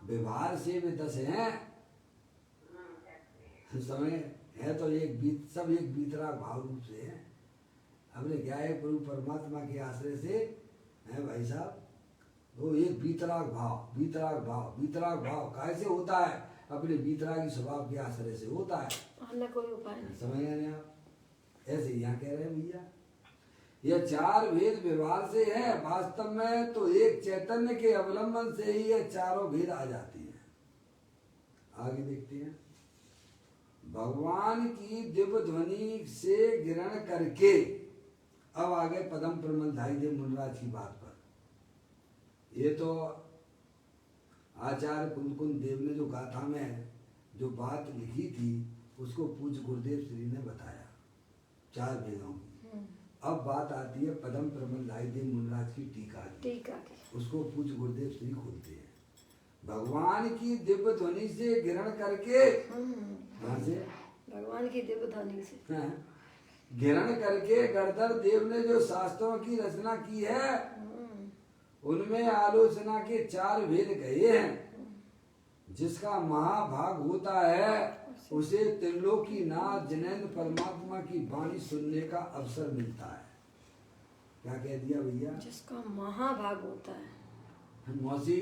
व्यवहार से भी 10 हैं। समय है तो सब एक बीतरा भाव रूप से है। हमने क्या है प्रभु परमात्मा के आश्रय से है भाई साहब, वो एक बीतराग भाव कैसे होता है? अपने बीतरागी स्वभाव के आश्रय से होता है। कोई उपाय नहीं। समझ गए आप? ऐसे यहाँ कह रहे हैं भैया, यह चार भेद व्यवहार से है, वास्तव में तो एक चैतन्य के अवलंबन से ही ये चारों भेद आ जाती है। आगे देखते हैं। भगवान की दिव्य ध्वनि से ग्रहण करके, अब आगे पदम प्रमलधारी देव मुनराज की बात पर। ये तो आचार्य कुंदकुंद देव ने जो गाथा में जो बात लिखी थी उसको पूज्य गुरुदेव श्री ने बताया, चार भेदों की। अब बात आती है पदम प्रमलधारी देव मुनराज की टीका की। उसको पूज्य गुरुदेव श्री खोलते हैं। भगवान की दिव्य ध्वनि से ग्रहण करके, कहाँ से? भगवान की दिव्य ध्वनि से ग्रहण करके गणधर देव ने जो शास्त्रों की रचना की है उनमें आलोचना के चार भेद कहे हैं। जिसका महाभाग होता है उसे त्रिलोकीनाथ जिनेंद्र परमात्मा की वाणी सुनने का अवसर मिलता है। क्या कह दिया भैया? जिसका महाभाग होता है। मौसी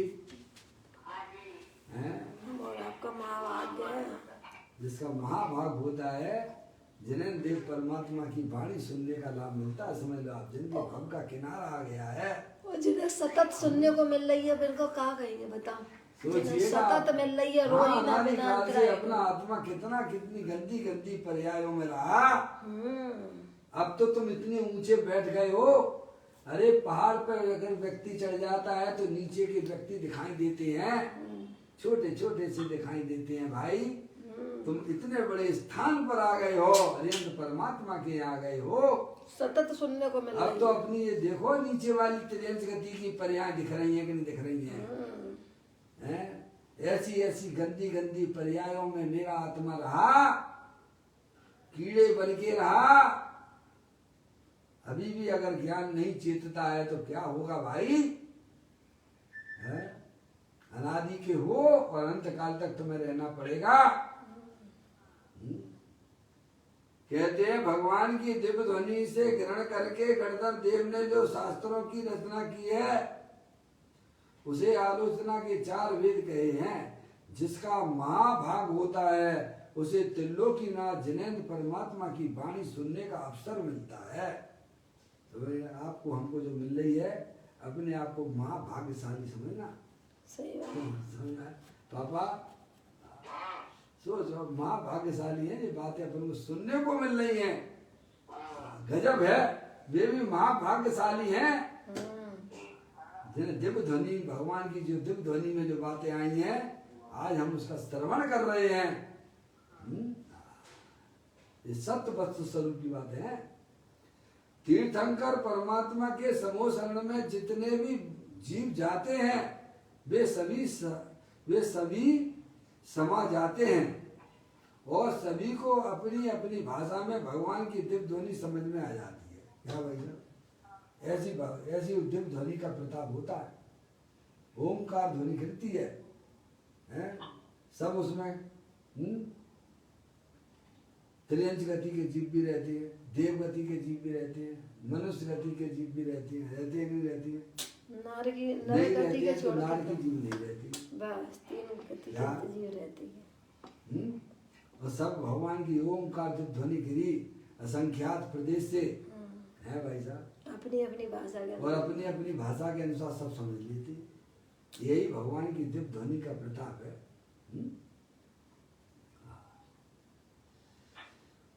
है और आपका महाभाग्य है। जिसका महाभाग होता है जिन्हें देव परमात्मा की वाणी सुनने का लाभ मिलता है। समझ लो आप, जिनके भव का किनारा आ गया है और जिन्हें सतत सुनने को मिल रही है, फिर को क्या कहेंगे बताओ? जिन्हें सतत मिल रही है, रोई ना बिना से अपना आत्मा कितनी गंदी गंदी पर्यायों में रहा। अब तो तुम इतने ऊंचे बैठ गए हो। अरे पहाड़ पर अगर व्यक्ति चढ़ जाता है तो नीचे के व्यक्ति दिखाई देते हैं, छोटे छोटे से दिखाई देते हैं। भाई तुम इतने बड़े स्थान पर आ गए हो, अरिहंत परमात्मा के आ गए हो, सतत सुनने को मिल रही है। अब तो अपनी ये देखो नीचे वाली त्रियंश गति की पर्याय दिख रही है कि नहीं दिख रही है? ऐसी ऐसी गंदी गंदी पर्यायों में मेरा आत्मा रहा, कीड़े बन के रहा। अभी भी अगर ज्ञान नहीं चेतता है तो क्या होगा भाई? अनादि के हो और अंत काल तक तुम्हें रहना पड़ेगा। कहते हैं भगवान की दिव्य ध्वनि से ग्रहण करके गणधर देव ने जो शास्त्रों की रचना की है उसे आलोचना के चार वेद कहे हैं। जिसका महाभाग होता है उसे त्रिलोकीनाथ जिनेंद्र परमात्मा की वाणी सुनने का अवसर मिलता है। तो आपको हमको जो मिल रही है, अपने आप को महाभाग्यशाली समझना। सही बात। समझना पापा, सोचो महाभाग्यशाली है। ये बातें अपन को सुनने को मिल रही हैं, गजब है। वे भी महाभाग्यशाली हैं जिन्हें दिव्य ध्वनि, भगवान की जो दिव्य ध्वनि में जो बातें आई हैं आज हम उसका श्रवण कर रहे हैं। ये सत्य वस्तु स्वरूप की बातें हैं। तीर्थंकर परमात्मा के समूह शरण में जितने भी जीव जाते हैं वे सभी समा जाते हैं और सभी को अपनी अपनी भाषा में भगवान की दिव्य ध्वनि समझ में आ जाती है। क्या भाई? ऐसी दिव्य ध्वनि का प्रताप होता है। ओमकार ध्वनि गिरती है, सब उसमें त्रियंश गति के जीव भी रहते हैं, देव गति के जीव भी रहते हैं, मनुष्य गति के जीव भी रहते हैं। रहते हैं नहीं रहती है? नार की नहीं गति के छोड़ नार की जीव नहीं रहती, बस तीन गति के जीव रहती है। और सब भगवान की ओमकार जब ध्वनि गिरी असंख्यात प्रदेश से है भाई साहब, अपनी अपनी भाषा के और अपनी अपनी भाषा के अनुसार सब समझ लेते। यही भगवान की दिव्य ध्वनि का प्रताप है।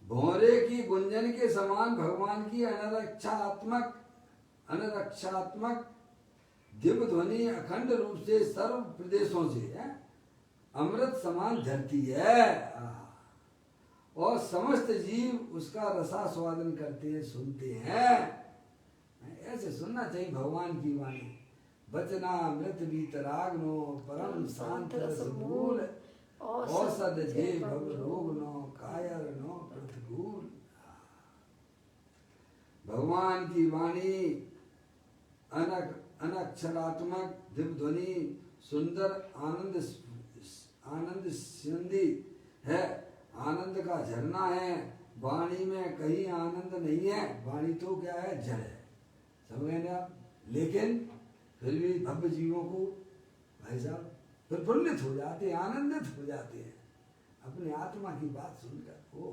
भौरे की गुंजन के समान भगवान की अनरक्षात्मक दिव्य ध्वनि अखंड रूप से सर्व प्रदेशों से अमृत समान झरती है और समस्त जीव उसका रसास्वादन करते हैं, सुनते हैं। ऐसे सुनना चाहिए भगवान की वाणी। वचनामृत वीतराग्नो परम शांत रस मूल औषध जे भव रोग नो कायर नो प्रतिकूल। भगवान की वाणी अनक्षरात्मक दिव्य ध्वनि सुंदर आनंद सिंधी है, आनंद का झरना है। वाणी में कहीं आनंद नहीं है, वाणी तो क्या है, जड़ है। समझ गए आप? लेकिन फिर भी भव्य जीवों को भाई साहब प्रफुल्लित हो जाते हैं, आनंदित हो जाते हैं अपनी आत्मा की बात सुनकर। ओ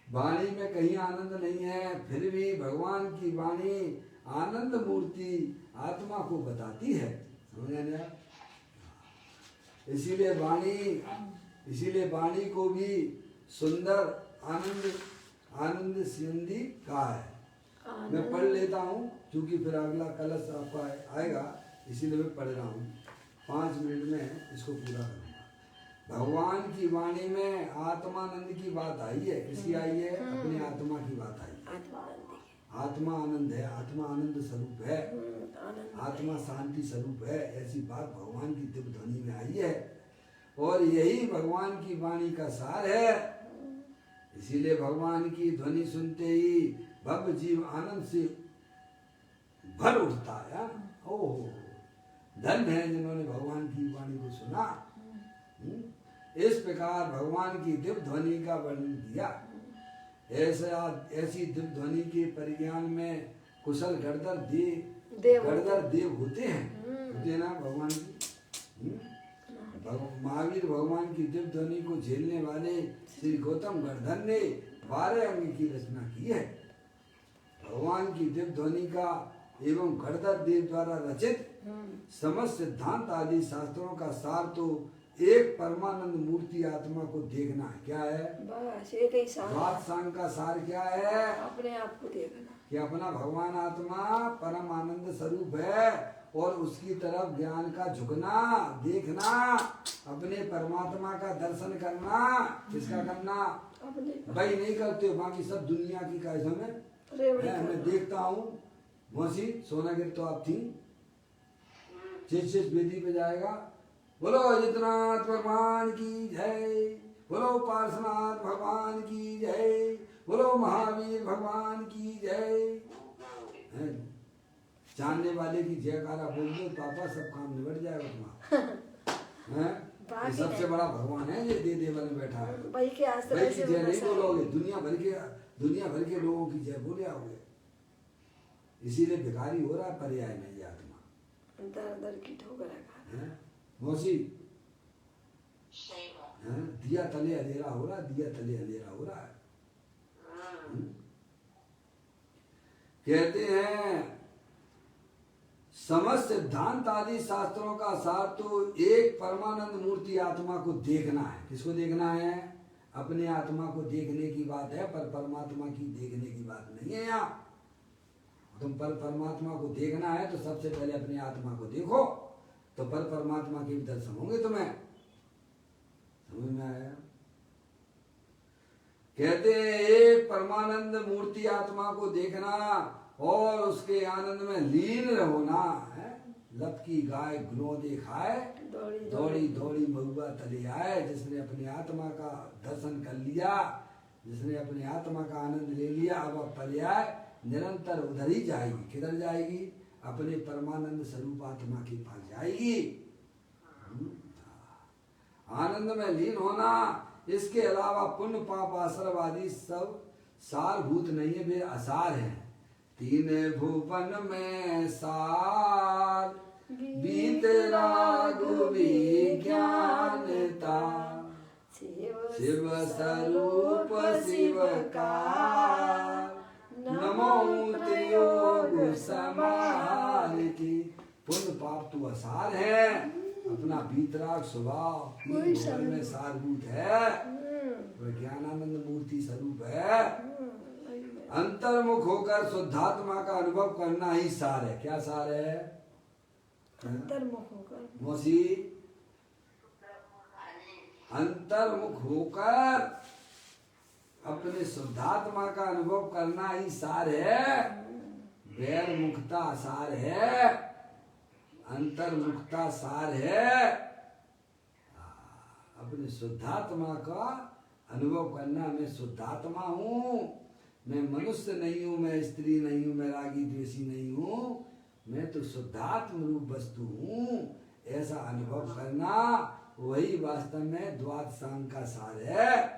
वाणी में कहीं आनंद नहीं है, फिर भी भगवान की वाणी आनंद मूर्ति आत्मा को बताती है। समझ गए ना? इसीलिए वाणी को भी सुंदर आनंद सिंधी कहा है। मैं पढ़ लेता हूँ क्योंकि फिर अगला कलश आपका आएगा, इसीलिए मैं पढ़ रहा हूँ। 5 मिनट में इसको पूरा करूँगा। भगवान की वाणी में आत्मानंद की बात आई है। किसकी आई है? अपनी आत्मा की बात आई है। आत्मा आनंद है, आत्मा आनंद स्वरूप है, आत्मा शांति स्वरूप है। ऐसी बात भगवान की दिव्य ध्वनि में आई है और यही भगवान की वाणी का सार है। इसीलिए भगवान की ध्वनि सुनते ही भव्य जीव आनंद से भर उठता है। ओहो, धन्य है जिन्होंने भगवान की वाणी को सुना। इस प्रकार भगवान की दिव्य ध्वनि का वर्णन किया। ऐसी दिव्य ध्वनि के परिज्ञान में कुशल गणधर देव होते हैं ना भगवान की। महावीर भगवान की दिव्य ध्वनि को झेलने वाले श्री गौतम गणधर ने 12 अंग की रचना की है। भगवान की दिव्य ध्वनि का एवं गणधर देव द्वारा रचित समस्त सिद्धांत आदि शास्त्रों का सार तो एक परमानंद मूर्ति आत्मा को देखना है। क्या है? बस एक ही सार। बात सांग का सार क्या है? अपने आप को देखना कि अपना भगवान आत्मा परम आनंद स्वरूप है और उसकी तरफ ज्ञान का झुकना, देखना, अपने परमात्मा का दर्शन करना। किसका करना? भाई नहीं करते हो, बाकी सब दुनिया की कायदों में मैं देखता हूँ। मौसी सोनागिर तो आप थी, जिस वेदी पे जाएगा बोलो जितनाथ भगवान की जय, बोलो पार्श्वनाथ भगवान की जय, बोलो महावीर भगवान की जय। जानने वाले की जयकारा बोल दो पापा, सब काम निबट जाएगा तुम्हारा। ये सबसे बड़ा भगवान है, ये दे में बैठा है। भाई की जय नहीं बोलोगे, दुनिया भर के लोगों की जय बोले आओगे। इसीलिए भिखारी हो रहा है पर्याय में ये आत्मा। दर की ठोकर है मौसी, दिया तले अंधेरा हो रहा, दिया तले अंधेरा हो रहा है। कहते हैं समस्त सिद्धांत आदि शास्त्रों का सार तो एक परमानंद मूर्ति आत्मा को देखना है। किसको देखना है? अपने आत्मा को देखने की बात है, पर परमात्मा की देखने की बात नहीं है। यहाँ तुम पर परमात्मा को देखना है तो सबसे पहले अपने आत्मा को देखो, तो पर परमात्मा के भी दर्शन होंगे तुम्हें। समझ में आया? कहते हैं एक परमानंद मूर्ति आत्मा को देखना और उसके आनंद में लीन होना है। लप की गाय ग्लो दिखाए, दौड़ी दौड़ी महुआ तले आए। जिसने अपनी आत्मा का दर्शन कर लिया, जिसने अपनी आत्मा का आनंद ले लिया, अब पर्याय निरंतर उधर ही जाएगी। किधर जाएगी? अपने परमानंद स्वरूप आत्मा के पास जाएगी। आनंद में लीन होना। इसके अलावा पुण्य पाप आश्रम आदि सब सारभूत नहीं है, वे असार हैं। 3 भुवन में सार बीत राघु विज्ञानता, शिव स्वरूप शिव का नमो योग समाधि। पुण्य पाप तो असार है, अपना भीतराग स्वभाव में सारभूत है, ज्ञानानंद मूर्ति स्वरूप है। अंतर्मुख होकर शुद्धात्मा का अनुभव करना ही सार है। क्या सार है? अंतर्मुख होकर मौसी, अंतर्मुख होकर अपने शुद्धात्मा का अनुभव करना ही सार है। वैर मुक्ता सार है, अंतर्मुखता सार है। अपने शुद्धात्मा का अनुभव करना। मैं शुद्धात्मा हूँ, मैं मनुष्य नहीं हूँ, मैं स्त्री नहीं हूँ, मैं रागी द्वेषी नहीं हूँ, मैं तो शुद्धात्म रूप वस्तु हूँ। ऐसा अनुभव करना वही वास्तव में द्वादशांग का सार है।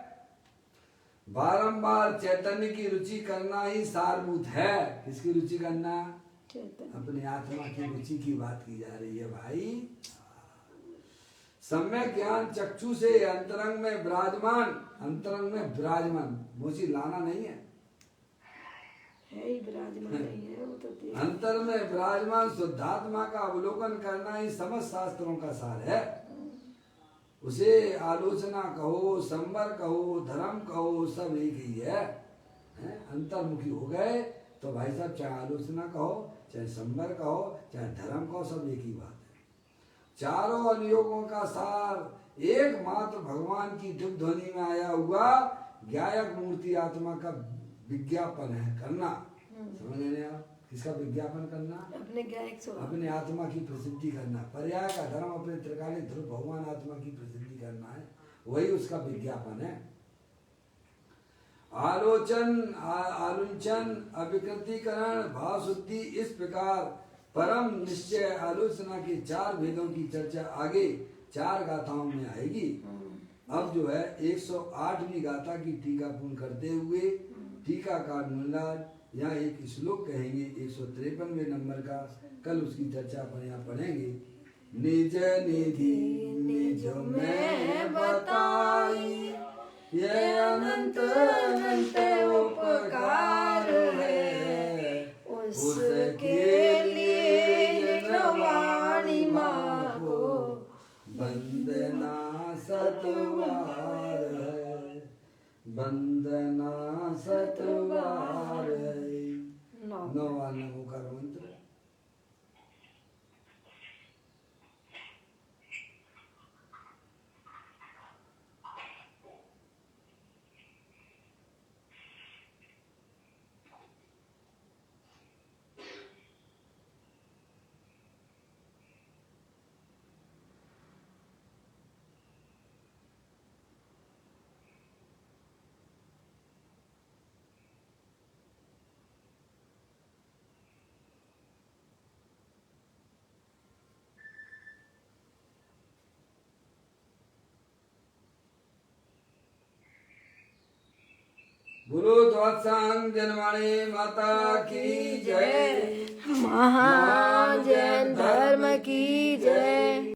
बारंबार चैतन्य की रुचि करना ही सारभूत है। किसकी रुचि करना? अपने आत्मा की रुचि की बात की जा रही है भाई। सम्यक ज्ञान चक्षु से अंतरंग में विराजमान, अंतरंग में विराजमान, मुझे लाना नहीं है ही विराजमान नहीं है वो तो देख। अंतर में विराजमान शुद्धात्मा का अवलोकन करना ही समस्त शास्त्रों का सार है। उसे आलोचना कहो, संवर कहो, धर्म कहो, सब एक ही है, अंतर्मुखी हो गए तो भाई साहब चाहे आलोचना कहो, चाहे संवर कहो, चाहे धर्म कहो, सब एक ही बात है। चारों अनुयोगों का सार एकमात्र भगवान की दिव्य ध्वनि में आया हुआ ज्ञायक मूर्ति आत्मा का विज्ञापन है करना। समझ रहे आप? किसका विज्ञापन करना? अपने ज्ञायक स्वभाव, अपने आत्मा की प्रसिद्धि करना। पर्याय का धर्म अपने त्रिकालीन ध्रुव भगवान आत्मा की प्रसिद्धि करना है, वही उसका विज्ञापन है। आलोचन, अविकृतिकरण, भाव शुद्धि, इस प्रकार परम निश्चय आलोचना के 4 भेदों की चर्चा आगे 4 गाथाओं में आएगी। अब जो है 108वीं गाथा की टीका पूर्ण करते हुए टीकाकार मुल्लाज यहाँ एक श्लोक कहेंगे 153वें नंबर का, कल उसकी चर्चा अपन यहाँ पढ़ेंगे। निज निधि निज में बताई, ये अनंत अनंत उपकार है, उसके लिए नवाणी माँ को वंदना सतवार है, वंदना सतवार है। 9 नमोकार मंत्र। बोलो द्वादशांग जनवाणी माता की जय, महान जैन धर्म की